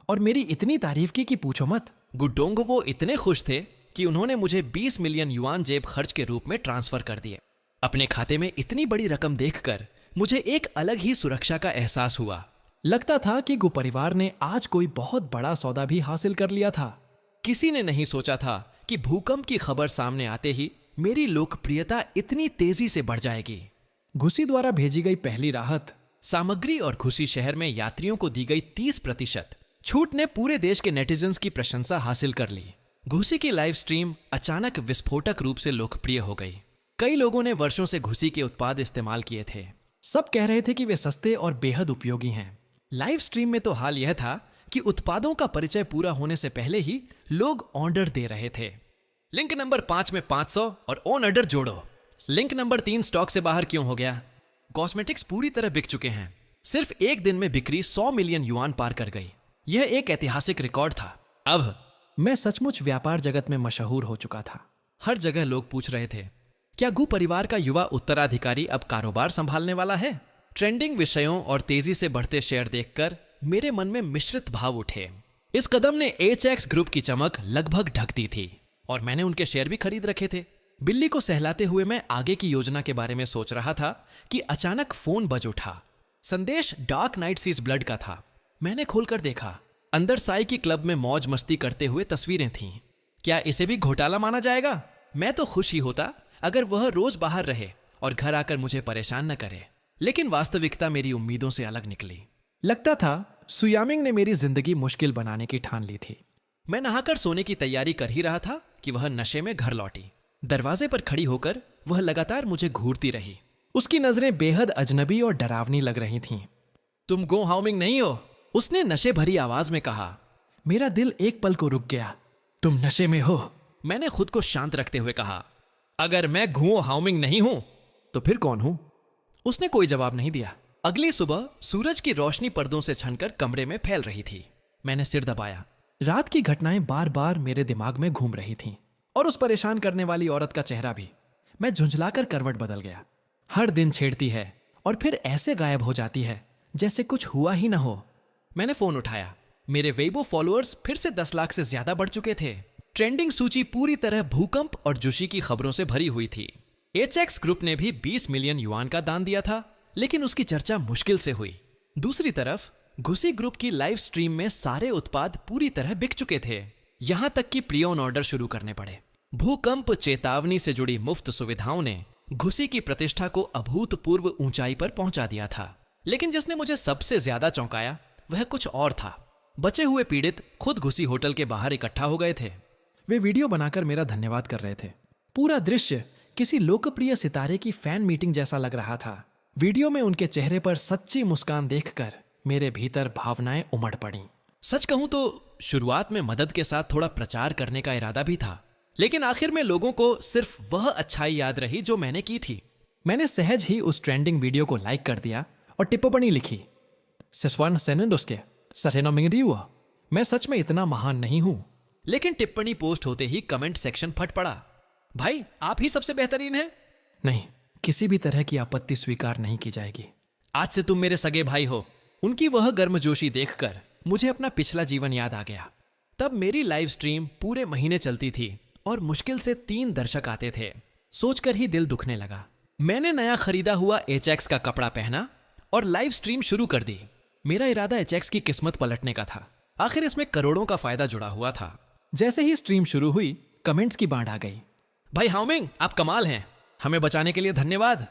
Speaker 2: और मेरी इतनी तारीफ की कि पूछो मत।
Speaker 1: गुडोंग वो इतने खुश थे कि उन्होंने मुझे 20 मिलियन युआन जेब खर्च के रूप में ट्रांसफर कर दिए। अपने खाते में इतनी बड़ी रकम देखकर मुझे एक अलग ही सुरक्षा का एहसास हुआ।
Speaker 2: लगता था कि गु परिवार ने आज कोई बहुत बड़ा सौदा भी हासिल कर लिया था।
Speaker 1: किसी ने नहीं सोचा था कि भूकंप की खबर सामने आते ही मेरी लोकप्रियता इतनी तेजी से बढ़ जाएगी।
Speaker 2: घुसी द्वारा भेजी गई पहली राहत
Speaker 1: सामग्री और घुसी शहर में यात्रियों को दी गई 30% छूट ने पूरे देश के नेटिजन्स की प्रशंसा हासिल कर ली। घुसी की लाइव स्ट्रीम अचानक विस्फोटक रूप से लोकप्रिय हो गई। कई लोगों ने वर्षों से घुसी के उत्पाद इस्तेमाल किए थे।
Speaker 2: सब कह रहे थे कि वे सस्ते और बेहद उपयोगी हैं।
Speaker 1: लाइव स्ट्रीम में तो हाल यह था कि उत्पादों का परिचय पूरा होने से पहले ही लोग ऑर्डर दे रहे थे। लिंक नंबर 5 में 500 और ऑन ऑर्डर जोड़ो। लिंक नंबर 3 स्टॉक से बाहर क्यों हो गया? कॉस्मेटिक्स पूरी तरह बिक चुके हैं। सिर्फ एक दिन में बिक्री 100 मिलियन युआन पार कर गई। यह एक ऐतिहासिक रिकॉर्ड था। अब
Speaker 2: मैं सचमुच व्यापार जगत में मशहूर हो चुका था।
Speaker 1: हर जगह लोग पूछ रहे थे, क्या गु परिवार का युवा उत्तराधिकारी अब कारोबार संभालने वाला है? ट्रेंडिंग विषयों और तेजी से बढ़ते शेयर देखकर मेरे मन में मिश्रित भाव उठे। इस कदम ने एचएक्स ग्रुप की चमक लगभग ढक दी थी और मैंने उनके शेयर भी खरीद रखे थे। बिल्ली को सहलाते हुए मैं आगे की योजना के बारे में सोच रहा था कि अचानक फोन बज उठा। संदेश डार्क नाइट सीज ब्लड का था। मैंने खोलकर देखा। अंदर साई की क्लब में मौज मस्ती करते हुए तस्वीरें थीं। क्या इसे भी घोटाला माना जाएगा? मैं तो खुश ही होता अगर वह रोज बाहर रहे और घर आकर मुझे परेशान न करे, लेकिन वास्तविकता मेरी उम्मीदों से अलग निकली।
Speaker 2: लगता था सुयामिंग ने मेरी जिंदगी मुश्किल बनाने की ठान ली थी।
Speaker 1: मैं नहाकर सोने की तैयारी कर ही रहा था कि वह नशे में घर लौटी। दरवाजे पर खड़ी होकर वह लगातार मुझे घूरती रही।
Speaker 2: उसकी नजरें बेहद अजनबी और डरावनी लग रही थीं।
Speaker 1: तुम गो हाउमिंग नहीं हो, उसने नशे भरी आवाज में कहा।
Speaker 2: मेरा दिल एक पल को रुक गया। तुम नशे में हो?
Speaker 1: मैंने खुद को शांत रखते हुए कहा। अगर मैं घुओ हाउमिंग नहीं हूं
Speaker 2: तो फिर कौन हूं?
Speaker 1: उसने कोई जवाब नहीं दिया। अगली सुबह सूरज की रोशनी पर्दों से छनकर कमरे में फैल रही थी। मैंने सिर दबाया।
Speaker 2: रात की घटनाएं बार बार मेरे दिमाग में घूम रही थीं और उस परेशान करने वाली औरत का चेहरा भी। मैं झुंझलाकर करवट बदल गया। हर दिन छेड़ती है और फिर ऐसे गायब हो जाती है जैसे कुछ हुआ ही ना हो।
Speaker 1: मैंने फोन उठाया। मेरे वेबो फॉलोअर्स फिर से 10 लाख से ज्यादा बढ़ चुके थे। ट्रेंडिंग सूची पूरी तरह भूकंप और जुशी की खबरों से भरी हुई थी। एचएक्स ग्रुप ने भी 20 मिलियन युआन का दान दिया था, लेकिन उसकी चर्चा मुश्किल से हुई। दूसरी तरफ घुसी ग्रुप की लाइव स्ट्रीम में सारे उत्पाद पूरी तरह बिक चुके थे। यहां तक कि प्री ऑन ऑर्डर शुरू करने पड़े। भूकंप चेतावनी से जुड़ी मुफ्त सुविधाओं ने घुसी की प्रतिष्ठा को अभूतपूर्व ऊंचाई पर पहुंचा दिया था। लेकिन जिसने मुझे सबसे ज्यादा चौंकाया वह कुछ और था। बचे हुए पीड़ित खुद घुसी होटल के बाहर इकट्ठा हो गए थे।
Speaker 2: वे वीडियो बनाकर मेरा धन्यवाद कर रहे थे। पूरा दृश्य किसी लोकप्रिय सितारे की फैन मीटिंग जैसा लग रहा था। वीडियो में उनके चेहरे पर सच्ची मुस्कान देखकर मेरे भीतर भावनाएं उमड़ पड़ीं।
Speaker 1: सच कहूं तो शुरुआत में मदद के साथ थोड़ा प्रचार करने का इरादा भी था, लेकिन आखिर में लोगों को सिर्फ वह अच्छाई याद रही जो मैंने की थी।
Speaker 2: मैंने सहज ही उस ट्रेंडिंग वीडियो को लाइक कर दिया और टिप्पणी लिखी, सिस्वान सेनेंडोस्के सटेनोमिंगरियो, मैं सच में इतना महान नहीं हूं।
Speaker 1: लेकिन टिप्पणी पोस्ट होते ही कमेंट सेक्शन फट पड़ा। भाई आप ही सबसे बेहतरीन हैं।
Speaker 2: नहीं, किसी भी तरह की आपत्ति स्वीकार नहीं की जाएगी।
Speaker 1: आज से तुम मेरे सगे भाई हो। उनकी वह गर्मजोशी देखकर मुझे अपना पिछला जीवन याद आ गया। तब मेरी लाइव स्ट्रीम पूरे महीने चलती थी और मुश्किल से 3 दर्शक आते थे। सोचकर ही दिल दुखने लगा। मैंने नया खरीदा हुआ एचएक्स का कपड़ा पहना और लाइव स्ट्रीम शुरू कर दी। मेरा इरादा एचएक्स की किस्मत पलटने का था। आखिर इसमें करोड़ों का फायदा जुड़ा हुआ था।
Speaker 2: जैसे ही स्ट्रीम शुरू हुई कमेंट्स की बाढ़ आ गई।
Speaker 1: भाई हाउमिंग आप कमाल हैं, हमें बचाने के लिए धन्यवाद।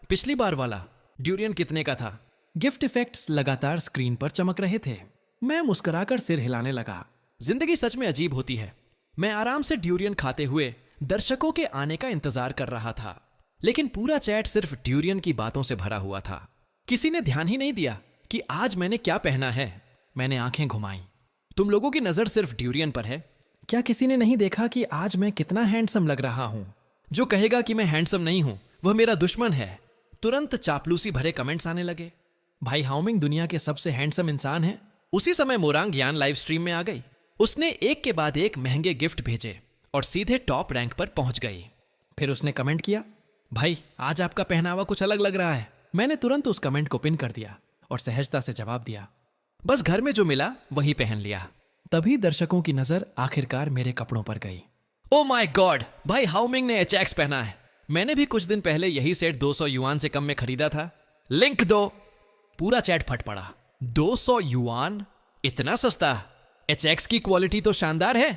Speaker 1: पिछली बार वाला ड्यूरियन कितने का था?
Speaker 2: गिफ्ट इफेक्ट्स लगातार स्क्रीन पर चमक रहे थे। मैं मुस्कुराकर सिर हिलाने लगा।
Speaker 1: जिंदगी सच में अजीब होती है। मैं आराम से ड्यूरियन खाते हुए दर्शकों के आने का इंतजार कर रहा था, लेकिन पूरा चैट सिर्फ ड्यूरियन की बातों से भरा हुआ था। किसी ने ध्यान ही नहीं दिया कि आज मैंने क्या पहना है। मैंने आंखें घुमाई। तुम लोगों की नजर सिर्फ ड्यूरियन पर है।
Speaker 2: क्या किसी ने नहीं देखा कि आज मैं कितना हैंडसम लग रहा हूं?
Speaker 1: जो कहेगा कि मैं हैंडसम नहीं हूं वह मेरा दुश्मन है। तुरंत चापलूसी भरे कमेंट्स आने लगे।
Speaker 2: भाई हाउमिंग दुनिया के सबसे हैंडसम इंसान है।
Speaker 1: उसी समय मोरांग यान लाइव स्ट्रीम में आ गई। उसने एक के बाद एक महंगे गिफ्ट भेजे और सीधे टॉप रैंक पर पहुंच गई।
Speaker 2: फिर उसने कमेंट किया, भाई आज आपका पहनावा कुछ अलग लग रहा है। मैंने तुरंत उस कमेंट को पिन कर दिया और सहजता से जवाब दिया,
Speaker 1: बस घर में जो मिला वही पहन लिया।
Speaker 2: तभी दर्शकों की नजर आखिरकार मेरे कपड़ों पर गई।
Speaker 1: ओ माय गॉड, भाई हाउमिंग ने एचएक्स पहना है। मैंने भी कुछ दिन पहले यही सेट 200 युआन से कम में खरीदा था। लिंक दो। पूरा चैट फट पड़ा। 200 युआन? इतना सस्ता? एचएक्स की क्वालिटी तो शानदार है।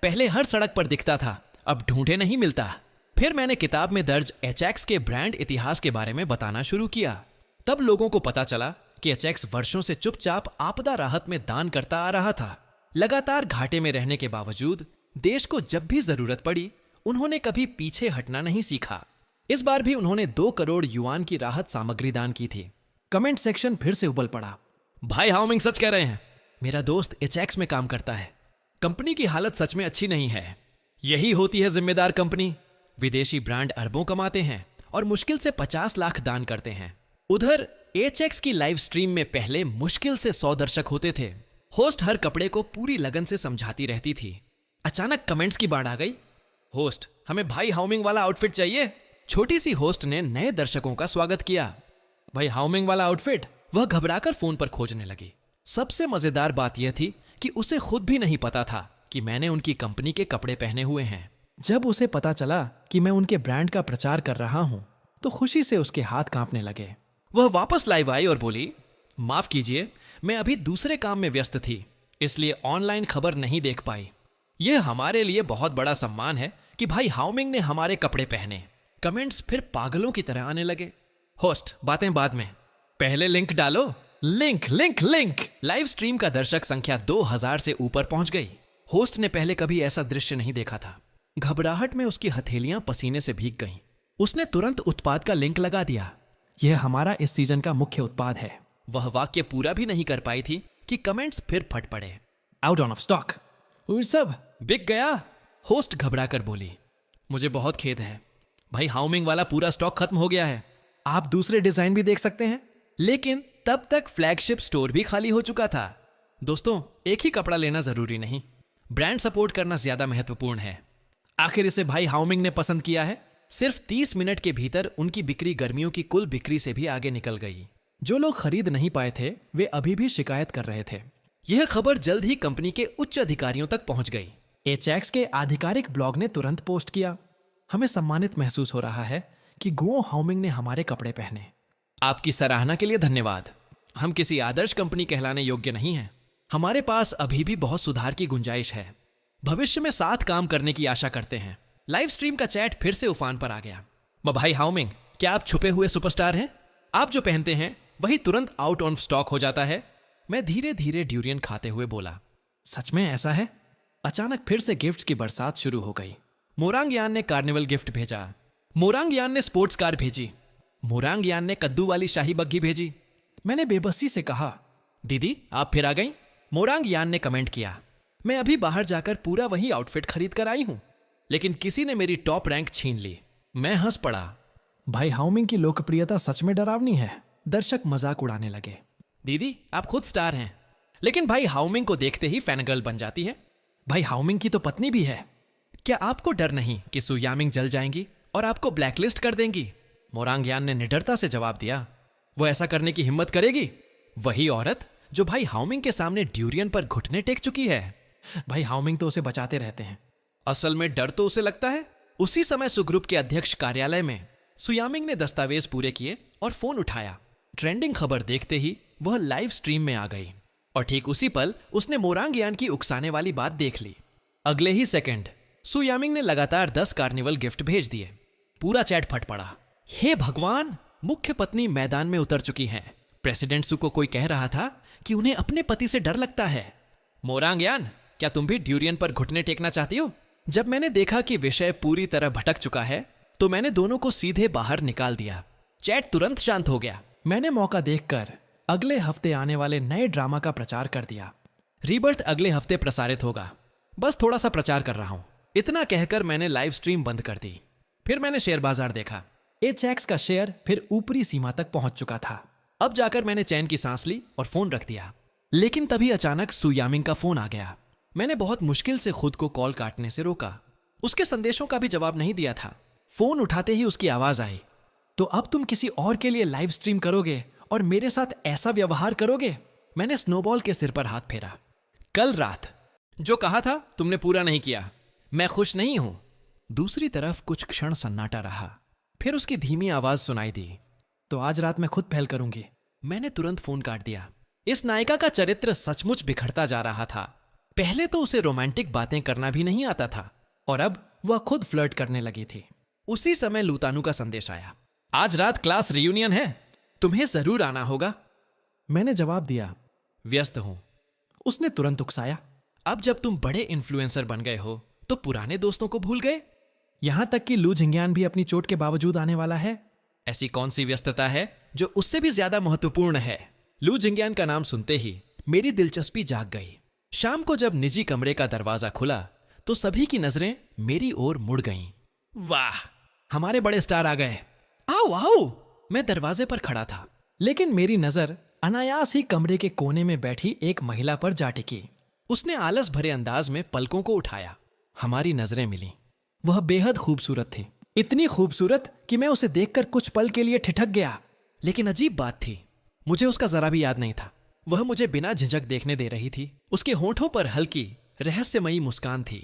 Speaker 1: पहले हर सड़क पर दिखता था, अब ढूंढे नहीं मिलता। फिर मैंने किताब में दर्ज एचएक्स के ब्रांड इतिहास के बारे में बताना शुरू किया। तब लोगों को पता चला कि एचएक्स वर्षों से चुपचाप आपदा राहत में दान करता आ रहा था। लगातार घाटे में रहने के बावजूद देश को जब भी जरूरत पड़ी उन्होंने कभी पीछे हटना नहीं सीखा। इस बार भी उन्होंने 2 करोड़ युआन की राहत सामग्री दान की थी।
Speaker 2: कमेंट सेक्शन फिर से उबल पड़ा।
Speaker 1: भाई हाउमिंग सच कह रहे हैं। मेरा दोस्त एचएक्स में काम करता है। कंपनी की हालत सच में अच्छी नहीं है। यही होती है जिम्मेदार कंपनी। विदेशी ब्रांड अरबों कमाते हैं और मुश्किल से 50 लाख दान करते हैं। उधर एचएक्स की लाइव स्ट्रीम में पहले मुश्किल से 100 दर्शक होते थे। होस्ट हर कपड़े को पूरी लगन से समझाती रहती थी। अचानक कमेंट्स की बाढ़ आ गई। होस्ट, हमें भाई हाउमिंग वाला आउटफिट चाहिए। छोटी सी होस्ट ने नए दर्शकों का स्वागत किया। भाई हाउमिंग वाला आउटफिट? वह घबराकर फोन पर खोजने लगी। सबसे मजेदार बात यह थी कि उसे खुद भी नहीं पता था कि मैंने उनकी कंपनी के कपड़े पहने हुए हैं।
Speaker 2: जब उसे पता चला कि मैं उनके ब्रांड का प्रचार कर रहा हूं तो खुशी से उसके हाथ कांपने लगे।
Speaker 1: वह वापस लाइव आई और बोली, माफ कीजिए, मैं अभी दूसरे काम में व्यस्त थी, इसलिए ऑनलाइन खबर नहीं देख पाई। यह हमारे लिए बहुत बड़ा सम्मान है कि भाई हाओमिंग ने हमारे कपड़े पहने। कमेंट्स फिर पागलों की तरह आने लगे। होस्ट, बातें बाद में, पहले लिंक डालो। Link link link. Live stream का दर्शक संख्या 2000 से ऊपर पहुंच गई। होस्ट ने पहले कभी ऐसा दृश्य नहीं देखा था। घबराहट में उसकी हथेलियां पसीने से भीग गईं। उसने तुरंत उत्पाद का लिंक लगा दिया।
Speaker 2: यह हमारा इस सीजन का मुख्य उत्पाद है।
Speaker 1: वह वाक्य पूरा भी नहीं कर पाई थी कि कमेंट्स फिर फट पड़े।
Speaker 2: Out of stock. सब
Speaker 1: बिक गया। होस्ट घबराकर बोली, मुझे बहुत खेद है भाई, हाओमिंग वाला पूरा स्टॉक खत्म हो गया है।
Speaker 2: आप दूसरे डिजाइन भी देख सकते हैं।
Speaker 1: लेकिन तब तक फ्लैगशिप स्टोर भी खाली हो चुका था। दोस्तों, एक ही कपड़ा लेना जरूरी नहीं, ब्रांड सपोर्ट करना ज्यादा महत्वपूर्ण है। आखिर इसे भाई हाओमिंग ने पसंद किया है। सिर्फ 30 मिनट के भीतर उनकी बिक्री गर्मियों की कुल बिक्री से भी आगे निकल गई।
Speaker 2: जो लोग खरीद नहीं पाए थे वे अभी भी शिकायत कर रहे थे।
Speaker 1: यह खबर जल्द ही कंपनी के उच्च अधिकारियों तक पहुंच गई।
Speaker 2: एचएक्स के आधिकारिक ब्लॉग ने तुरंत पोस्ट किया, हमें सम्मानित महसूस हो रहा है कि गुओ हाओमिंग ने हमारे कपड़े पहने।
Speaker 1: आपकी सराहना के लिए धन्यवाद। हम किसी आदर्श कंपनी कहलाने योग्य नहीं हैं। हमारे पास अभी भी बहुत सुधार की गुंजाइश है। भविष्य में साथ काम करने की आशा करते हैं। लाइव स्ट्रीम का चैट फिर से उफान पर आ गया। भाई हाओमिंग, क्या आप छुपे हुए सुपरस्टार हैं? आप जो पहनते हैं वही तुरंत आउट ऑफ स्टॉक हो जाता है। मैं धीरे धीरे ड्यूरियन खाते हुए बोला,
Speaker 2: सच में ऐसा है? अचानक फिर से गिफ्ट्स की बरसात शुरू हो गई।
Speaker 1: मोरांगयान ने कार्निवल गिफ्ट भेजा। मोरांगयान ने स्पोर्ट्स कार भेजी। मोरांगयान ने कद्दू वाली शाही बग्गी भेजी।
Speaker 2: मैंने बेबसी से कहा,
Speaker 1: दीदी आप फिर आ गई? मोरांगयान ने कमेंट किया, मैं अभी बाहर जाकर पूरा वही आउटफिट खरीद कर आई हूं, लेकिन किसी ने मेरी टॉप रैंक छीन ली। मैं हंस पड़ा।
Speaker 2: भाई हाओमिंग की लोकप्रियता सच में डरावनी है। दर्शक मजाक उड़ाने लगे।
Speaker 1: दीदी आप खुद स्टार हैं, लेकिन भाई हाओमिंग को देखते ही फैन गर्ल बन जाती है।
Speaker 2: भाई हाओमिंग की तो पत्नी भी है।
Speaker 1: क्या आपको डर नहीं कि सु यामिंग जल जाएंगी और आपको ब्लैकलिस्ट कर देंगी? मोरांगयान ने निडरता से जवाब दिया, वो ऐसा करने की हिम्मत करेगी? वही औरत जो भाई हाओमिंग के सामने ड्यूरियन पर घुटने टेक चुकी है।
Speaker 2: भाई हाओमिंग तो उसे बचाते रहते हैं।
Speaker 1: असल में डर तो उसे लगता है। उसी समय सुग्रुप के अध्यक्ष कार्यालय में सुयामिंग ने दस्तावेज पूरे किए और फोन उठाया। ट्रेंडिंग खबर देखते ही वह लाइव स्ट्रीम में आ गई और ठीक उसी पल उसने मोरांगयान की उकसाने वाली बात देख ली। अगले ही सेकंड सुयामिंग ने लगातार 10 कार्निवल गिफ्ट भेज दिए। पूरा चैट फट पड़ा। हे भगवान, मुख्य पत्नी मैदान में उतर चुकी हैं। प्रेसिडेंट सु को कोई कह रहा था कि उन्हें अपने पति से डर लगता है। मोरांगयान, क्या तुम भी ड्यूरियन पर घुटने टेकना चाहती हो? जब मैंने देखा कि विषय पूरी तरह भटक चुका है तो मैंने दोनों को सीधे बाहर निकाल दिया। चैट तुरंत शांत हो गया।
Speaker 2: मैंने मौका देखकर अगले हफ्ते आने वाले नए ड्रामा का प्रचार कर दिया।
Speaker 1: रीबर्थ अगले हफ्ते प्रसारित होगा, बस थोड़ा सा प्रचार कर रहा हूं। इतना कहकर मैंने लाइव स्ट्रीम बंद कर दी। फिर मैंने शेयर बाजार देखा।
Speaker 2: एचएक्स का शेयर फिर ऊपरी सीमा तक पहुंच चुका था।
Speaker 1: अब जाकर मैंने चैन की सांस ली और फोन रख दिया। लेकिन तभी अचानक सुयामिंग का फोन आ गया। मैंने बहुत मुश्किल से खुद को कॉल काटने से रोका। उसके संदेशों का भी जवाब नहीं दिया था। फोन उठाते ही उसकी आवाज आई,
Speaker 2: तो अब तुम किसी और के लिए लाइव स्ट्रीम करोगे और मेरे साथ ऐसा व्यवहार करोगे?
Speaker 1: मैंने स्नोबॉल के सिर पर हाथ फेरा। कल रात जो कहा था तुमने पूरा नहीं किया। मैं खुश नहीं हूं। दूसरी तरफ कुछ क्षण सन्नाटा रहा। फिर उसकी धीमी आवाज सुनाई दी,
Speaker 2: तो आज रात मैं खुद पहल करूंगी।
Speaker 1: मैंने तुरंत फोन काट दिया। इस नायिका का चरित्र सचमुच बिखरता जा रहा था। पहले तो उसे रोमांटिक बातें करना भी नहीं आता था और अब वह खुद फ्लर्ट करने लगी थी। उसी समय लूतानु का संदेश आया, आज रात क्लास रियूनियन है, तुम्हें जरूर आना होगा।
Speaker 2: मैंने जवाब दिया,
Speaker 1: व्यस्त हूं।
Speaker 2: उसने तुरंत उकसाया,
Speaker 1: अब जब तुम बड़े इन्फ्लुएंसर बन गए हो तो पुराने दोस्तों को भूल गए?
Speaker 2: यहां तक कि लू झिंग्यान भी अपनी चोट के बावजूद आने वाला है।
Speaker 1: ऐसी कौन सी व्यस्तता है जो उससे भी ज्यादा महत्वपूर्ण है? लू झिंग्यान का नाम सुनते ही मेरी दिलचस्पी जाग गई। शाम को जब निजी कमरे का दरवाजा खुला तो सभी की नजरें मेरी ओर मुड़ गईं। वाह, हमारे बड़े स्टार आ गए। आओ आओ। मैं दरवाजे पर खड़ा था,
Speaker 2: लेकिन मेरी नजर अनायास ही कमरे के कोने में बैठी एक महिला पर जा टिकी।
Speaker 1: उसने आलस भरे अंदाज में पलकों को उठाया। हमारी नजरें मिली।
Speaker 2: वह बेहद खूबसूरत थी, इतनी खूबसूरत कि मैं उसे देखकर कुछ पल के लिए ठिठक गया।
Speaker 1: लेकिन अजीब बात थी, मुझे उसका जरा भी याद नहीं था। वह मुझे बिना झिझक देखने दे रही थी। उसके होंठों पर हल्की रहस्यमयी मुस्कान थी।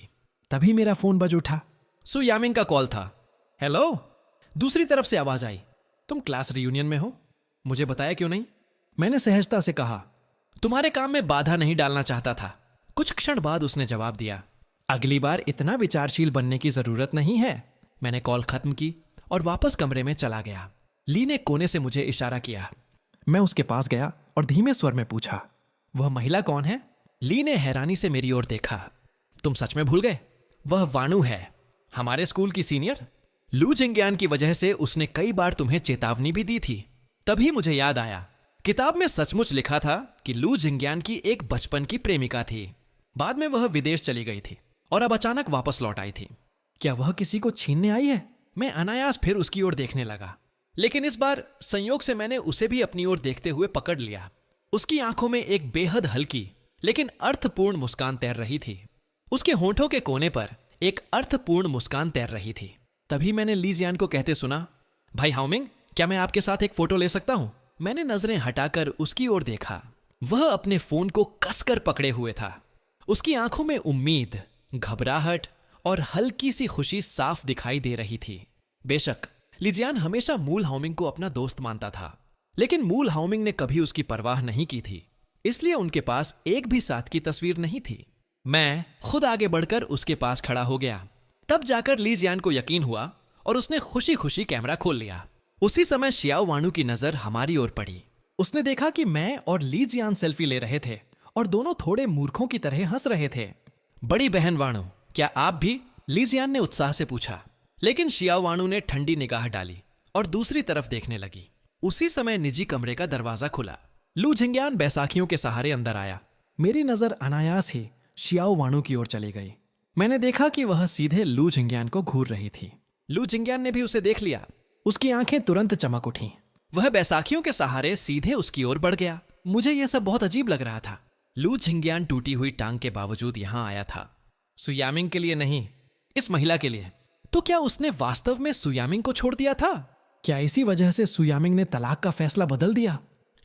Speaker 2: तभी मेरा फोन बज उठा।
Speaker 1: सु यामिंग का कॉल था। हेलो। दूसरी तरफ से आवाज आई, तुम क्लास रियूनियन में हो? मुझे बताया क्यों नहीं? मैंने सहजता से कहा, तुम्हारे काम में बाधा नहीं डालना चाहता था। कुछ क्षण बाद उसने जवाब दिया, अगली बार इतना विचारशील बनने की जरूरत नहीं है। मैंने कॉल खत्म की और वापस कमरे में चला गया। ली ने कोने से मुझे इशारा किया। मैं उसके पास गया और धीमे स्वर में पूछा, वह महिला कौन है? ली ने हैरानी से मेरी ओर देखा। तुम सच में भूल गए? वह वाणु है, हमारे स्कूल की सीनियर। लू जिंग्यान की वजह से उसने कई बार तुम्हें चेतावनी भी दी थी। तभी मुझे याद आया, किताब में सचमुच लिखा था कि लू जिंग्यान की एक बचपन की प्रेमिका थी। बाद में वह विदेश चली गई थी और अब अचानक वापस लौट आई थी। क्या वह किसी को छीनने आई है? मैं अनायास फिर उसकी ओर देखने लगा, लेकिन इस बार संयोग से मैंने उसे भी अपनी ओर देखते हुए पकड़ लिया। उसकी आंखों में एक बेहद हल्की लेकिन अर्थपूर्ण मुस्कान तैर रही थी। उसके होंठों के कोने पर एक अर्थपूर्ण मुस्कान तैर रही थी। तभी मैंने ली जियान को कहते सुना, भाई हाओमिंग, क्या मैं आपके साथ एक फोटो ले सकता हूं? मैंने नजरें हटाकर उसकी ओर देखा। वह अपने फोन को कसकर पकड़े हुए था। उसकी आंखों में उम्मीद, घबराहट और हल्की सी खुशी साफ दिखाई दे रही थी। बेशक लिजियान हमेशा मूल हाओमिंग को अपना दोस्त मानता था, लेकिन मूल हाओमिंग ने कभी उसकी परवाह नहीं की थी, इसलिए उनके पास एक भी साथ की तस्वीर नहीं थी। मैं खुद आगे बढ़कर उसके पास खड़ा हो गया। तब जाकर ली जियान को यकीन हुआ और उसने खुशी खुशी कैमरा खोल लिया। उसी समय शियाओ वाणु की नजर हमारी ओर पड़ी। उसने देखा कि मैं और ली जियान सेल्फी ले रहे थे और दोनों थोड़े मूर्खों की तरह हंस रहे थे। बड़ी बहन वाणु, क्या आप भी? ली जियान ने उत्साह से पूछा, लेकिन शियाओ वाणु ने ठंडी निगाह डाली और दूसरी तरफ देखने लगी। उसी समय निजी कमरे का दरवाजा खुला। लू जिंग्यान बैसाखियों के सहारे अंदर आया। मेरी नजर अनायास ही शियाओ वाणु की ओर चली गई। मैंने देखा कि वह सीधे लू जिंग्यान को घूर रही थी। लू जिंग्यान ने भी उसे देख लिया। उसकी आंखें तुरंत चमक उठीं। वह बैसाखियों के सहारे सीधे उसकी ओर बढ़ गया। मुझे यह सब बहुत अजीब लग रहा था। लू जिंग्यान टूटी हुई टांग के बावजूद यहां आया था, सुयामिंग के लिए नहीं, इस महिला के लिए। तो क्या उसने वास्तव में सुयामिंग को छोड़ दिया था? क्या इसी वजह से सुयामिंग ने तलाक का फैसला बदल दिया?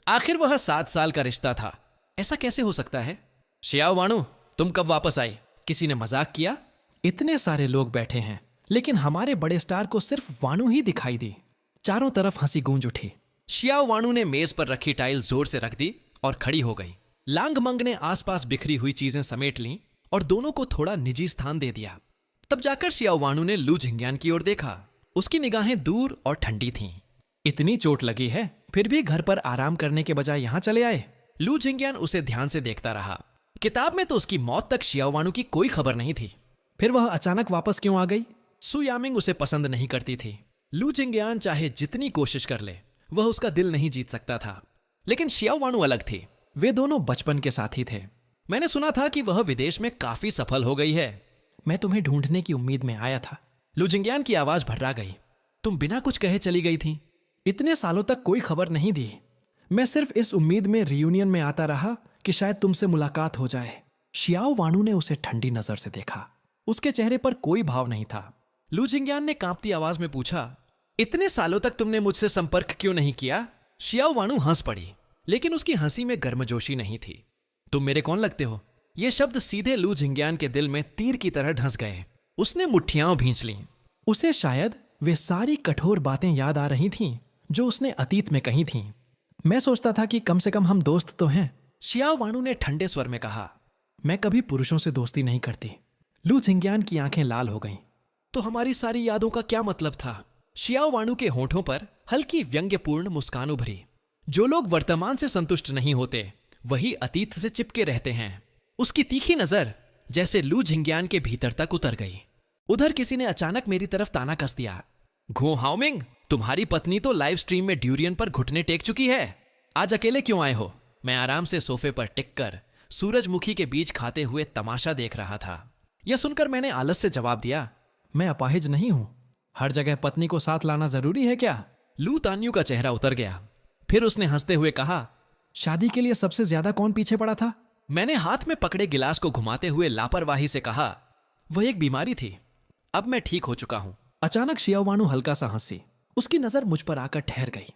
Speaker 1: आखिर वह 7 साल का रिश्ता था, ऐसा कैसे हो सकता है? शियाओ वाणु, तुम कब वापस आई? किसी ने मजाक किया? इतने सारे लोग बैठे हैं, लेकिन हमारे बड़े स्टार को सिर्फ वाणु ही दिखाई दी। चारों तरफ हंसी गूंज उठी। शियाओ वाणु ने मेज पर रखी टाइल जोर से रख दी और खड़ी हो गई। लांगमंग ने आसपास बिखरी हुई चीजें समेट लीं और दोनों को थोड़ा निजी स्थान दे दिया। तब जाकर शियाओ वाणु ने लू जिंग्यान की ओर देखा। उसकी निगाहें दूर और ठंडी थीं। इतनी चोट लगी है, फिर भी घर पर आराम करने के बजाय यहां चले आए। लू जिंग्यान उसे ध्यान से देखता रहा। किताब में तो उसकी मौत तक शियाओ वाणु की कोई खबर नहीं थी। फिर वह अचानक वापस क्यों आ गई? सु यामिंग उसे पसंद नहीं करती थी। लू जिंग्यान चाहे जितनी कोशिश कर ले, वह उसका दिल नहीं जीत सकता था। लेकिन शियाओ वाणु अलग थी। वे दोनों बचपन के साथी थे। मैंने सुना था कि वह विदेश में काफी सफल हो गई है। मैं तुम्हें ढूंढने की उम्मीद में आया था। लू जिंग्यान की आवाज भर्रा गई। तुम बिना कुछ कहे चली गई थी। इतने सालों तक कोई खबर नहीं दी। मैं सिर्फ इस उम्मीद में रियूनियन में आता रहा कि शायद तुमसे मुलाकात हो जाए। शियाओ वाणु ने उसे ठंडी नजर से देखा। उसके चेहरे पर कोई भाव नहीं था। लू जिंग्यान ने कांपती आवाज में पूछा, इतने सालों तक तुमने मुझसे संपर्क क्यों नहीं किया? शियाओ वाणु हंस पड़ी, लेकिन उसकी हंसी में गर्मजोशी नहीं थी। तुम मेरे कौन लगते हो? ये शब्द सीधे लू जिंग्यान के दिल में तीर की तरह ढंस गए। उसने मुट्ठियां भींच लीं। उसे शायद वे सारी कठोर बातें याद आ रही थीं जो उसने अतीत में कही थीं। मैं सोचता था कि कम से कम हम दोस्त तो हैं। शियाओ वाणु ने ठंडे स्वर में कहा, मैं कभी पुरुषों से दोस्ती नहीं करती। लू जिंग्यान की आंखें लाल हो गईं। तो हमारी सारी यादों का क्या मतलब था? शियाओ वाणु के होठों पर हल्की व्यंग्यपूर्ण मुस्कान उभरी। जो लोग वर्तमान से संतुष्ट नहीं होते, वही अतीत से चिपके रहते हैं। उसकी तीखी नजर जैसे लू जिंग्यान के भीतर तक उतर गई। उधर किसी ने अचानक मेरी तरफ ताना कस दिया, घो हाओमिंग, तुम्हारी पत्नी तो लाइव स्ट्रीम में ड्यूरियन पर घुटने टेक चुकी है। आज अकेले क्यों आए हो? मैं आराम से सोफे पर टिककर सूरजमुखी के बीज खाते हुए तमाशा देख रहा था। यह सुनकर मैंने आलस से जवाब दिया, मैं अपाहिज नहीं हूं। हर जगह पत्नी को साथ लाना जरूरी है क्या? लू तान्यू का चेहरा उतर गया। फिर उसने हंसते हुए कहा, शादी के लिए सबसे ज्यादा कौन पीछे पड़ा था? मैंने हाथ में पकड़े गिलास को घुमाते हुए लापरवाही से कहा, वह एक बीमारी थी। अब मैं ठीक हो चुका हूं। अचानक शियाओ वाणु हल्का सा हंसी। उसकी नजर मुझ पर आकर ठहर गई।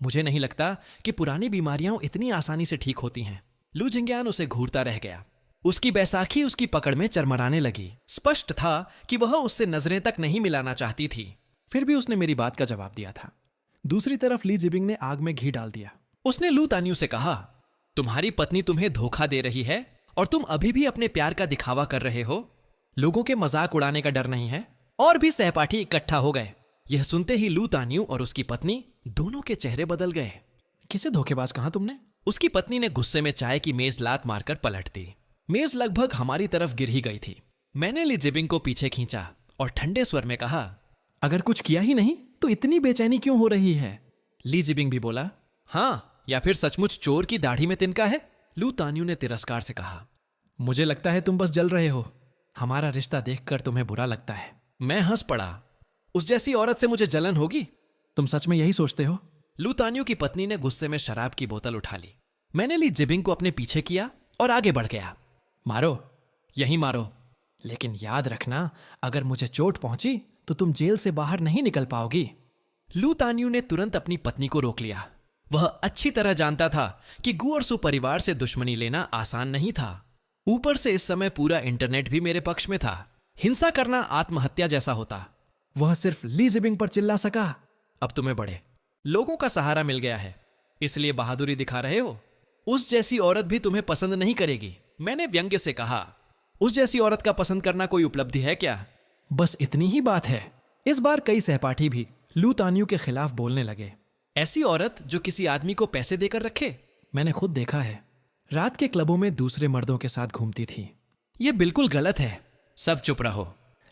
Speaker 1: मुझे नहीं लगता कि पुरानी बीमारियां इतनी आसानी से ठीक होती हैं। लू जिंग्यान उसे घूरता रह गया। उसकी बैसाखी उसकी पकड़ में चरमराने लगी। स्पष्ट था कि वह उससे नजरें तक नहीं मिलाना चाहती थी।
Speaker 2: फिर भी उसने मेरी बात का जवाब दिया था। दूसरी तरफ ली जिबिंग ने आग में घी डाल दिया।
Speaker 1: उसने लू तान्यू से कहा, तुम्हारी पत्नी तुम्हें धोखा दे रही है और तुम अभी भी अपने प्यार का दिखावा कर रहे हो।
Speaker 2: लोगों के मजाक उड़ाने का डर नहीं है।
Speaker 1: और भी सहपाठी इकट्ठा हो गए। यह सुनते ही लू तान्यू और उसकी पत्नी दोनों के चेहरे बदल गए।
Speaker 2: किसे धोखेबाज कहा तुमने?
Speaker 1: उसकी पत्नी ने गुस्से में चाय की मेज लात मारकर पलट दी। मेज लगभग हमारी तरफ गिर ही गई थी। मैंने ली जिबिंग को पीछे खींचा और ठंडे स्वर में कहा,
Speaker 2: अगर कुछ किया ही नहीं तो इतनी बेचैनी क्यों हो रही है?
Speaker 1: ली जिबिंग भी बोला, हाँ, या फिर सचमुच चोर की दाढ़ी में तिनका है? लू तान्यू ने तिरस्कार से कहा,
Speaker 2: मुझे लगता है तुम बस जल रहे हो। हमारा रिश्ता देखकर तुम्हें बुरा लगता है।
Speaker 1: मैं हंस पड़ा। उस जैसी औरत से मुझे जलन होगी?
Speaker 2: तुम सच में यही सोचते हो?
Speaker 1: लू तान्यू की पत्नी ने गुस्से में शराब की बोतल उठा ली। मैंने ली जिबिंग को अपने पीछे किया और आगे बढ़ गया।
Speaker 2: मारो,
Speaker 1: यही मारो,
Speaker 2: लेकिन याद रखना, अगर मुझे चोट पहुंची तो तुम जेल से बाहर नहीं निकल पाओगी।
Speaker 1: लू तान्यू ने तुरंत अपनी पत्नी को रोक लिया। वह अच्छी तरह जानता था कि गु और सु परिवार से दुश्मनी लेना आसान नहीं था। ऊपर से इस समय पूरा इंटरनेट भी मेरे पक्ष में था। हिंसा करना आत्महत्या जैसा होता।
Speaker 2: वह सिर्फ ली जिबिंग पर चिल्ला सका।
Speaker 1: अब तुम्हें बड़े लोगों का सहारा मिल गया है, इसलिए बहादुरी दिखा रहे हो। उस जैसी औरत भी तुम्हें पसंद नहीं करेगी, मैंने व्यंग्य से कहा। उस जैसी औरत का पसंद करना कोई उपलब्धि है क्या?
Speaker 2: बस इतनी ही बात है। इस बार कई सहपाठी भी लू तान्यू के खिलाफ बोलने लगे।
Speaker 1: ऐसी औरत जो किसी आदमी को पैसे देकर रखे?
Speaker 2: मैंने खुद देखा है। रात के क्लबों में दूसरे मर्दों के साथ घूमती थी।
Speaker 1: यह बिल्कुल गलत है। सब चुप रहो।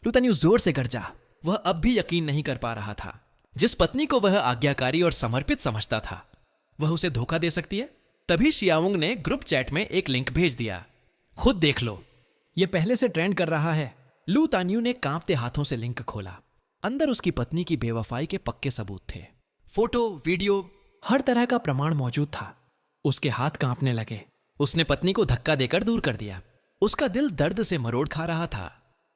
Speaker 1: लू तान्यू जोर से गरजा। वह अब भी यकीन नहीं कर पा रहा था। जिस पत्नी को वह आज्ञाकारी और समर्पित समझता था, वह उसे धोखा दे सकती है? तभी शियाओंग ने ग्रुप चैट में एक लिंक भेज दिया। खुद देख लो,
Speaker 2: यह पहले से ट्रेंड कर रहा है।
Speaker 1: लू तान्यू ने कांपते हाथों से लिंक खोला। अंदर उसकी पत्नी की बेवफाई के पक्के सबूत थे। फोटो, वीडियो,
Speaker 2: हर तरह का प्रमाण मौजूद था। उसके हाथ कांपने लगे।
Speaker 1: उसने पत्नी को धक्का देकर दूर कर दिया। उसका दिल दर्द से मरोड़ खा रहा था।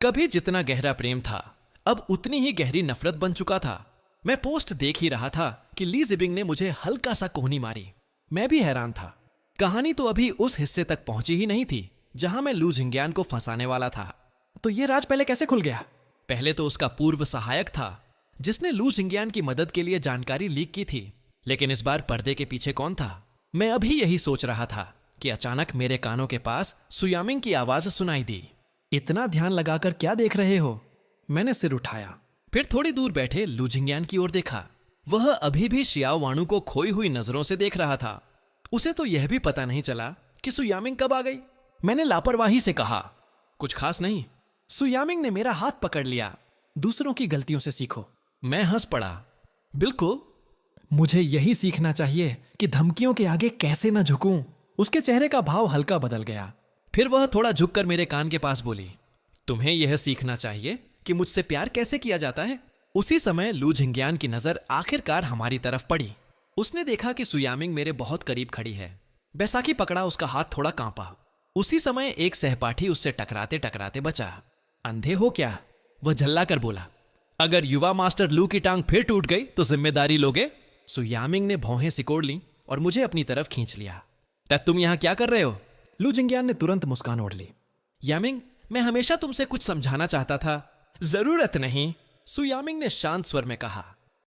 Speaker 1: कभी जितना गहरा प्रेम था, अब उतनी ही गहरी नफरत बन चुका था। मैं पोस्ट देख ही रहा था कि ली जिबिंग ने मुझे हल्का सा कोहनी मारी। मैं भी हैरान था। कहानी तो अभी उस हिस्से तक पहुंची ही नहीं थी जहां मैं लू जिंग्यान को फंसाने वाला था।
Speaker 2: तो यह राज पहले कैसे खुल गया?
Speaker 1: पहले तो उसका पूर्व सहायक था जिसने लू जिंग्यान की मदद के लिए जानकारी लीक की थी। लेकिन इस बार पर्दे के पीछे कौन था? मैं अभी यही सोच रहा था कि अचानक मेरे कानों के पास सुयामिंग की आवाज सुनाई दी।
Speaker 2: इतना ध्यान लगाकर क्या देख रहे हो? मैंने सिर उठाया।
Speaker 1: फिर थोड़ी दूर बैठे लू जिंग्यान की ओर देखा। वह अभी भी शियाओ वाणु को खोई हुई नजरों से देख रहा था। उसे तो यह भी पता नहीं चला कि सुयामिंग कब आ गई। मैंने लापरवाही से कहा, कुछ खास नहीं। सुयामिंग ने मेरा हाथ पकड़ लिया।
Speaker 2: दूसरों की गलतियों से सीखो।
Speaker 1: मैं हंस पड़ा। बिल्कुल,
Speaker 2: मुझे यही सीखना चाहिए कि धमकियों के आगे कैसे न झुकूं। उसके चेहरे का भाव हल्का बदल गया।
Speaker 1: फिर वह थोड़ा झुककर मेरे कान के पास बोली, तुम्हें यह सीखना चाहिए कि मुझसे प्यार कैसे किया जाता है। उसी समय लू जिंग्यान की नजर आखिरकार हमारी तरफ पड़ी। उसने देखा कि सुयामिंग मेरे बहुत करीब खड़ी है। बैसाखी पकड़ा उसका हाथ थोड़ा कांपा। उसी समय एक सहपाठी उससे टकराते टकराते बचा। अंधे हो क्या? वह झल्ला कर बोला, अगर युवा मास्टर लू की टांग फिर टूट गई तो जिम्मेदारी लोगे? सुयामिंग ने भौहें सिकोड़ ली और मुझे अपनी तरफ खींच लिया। तुम यहां क्या कर रहे हो?
Speaker 2: लू जिंग्यान ने तुरंत मुस्कान ओढ़ ली।
Speaker 1: यामिंग, मैं हमेशा तुमसे कुछ समझाना चाहता था। जरूरत नहीं, सुयामिंग ने शांत स्वर में कहा।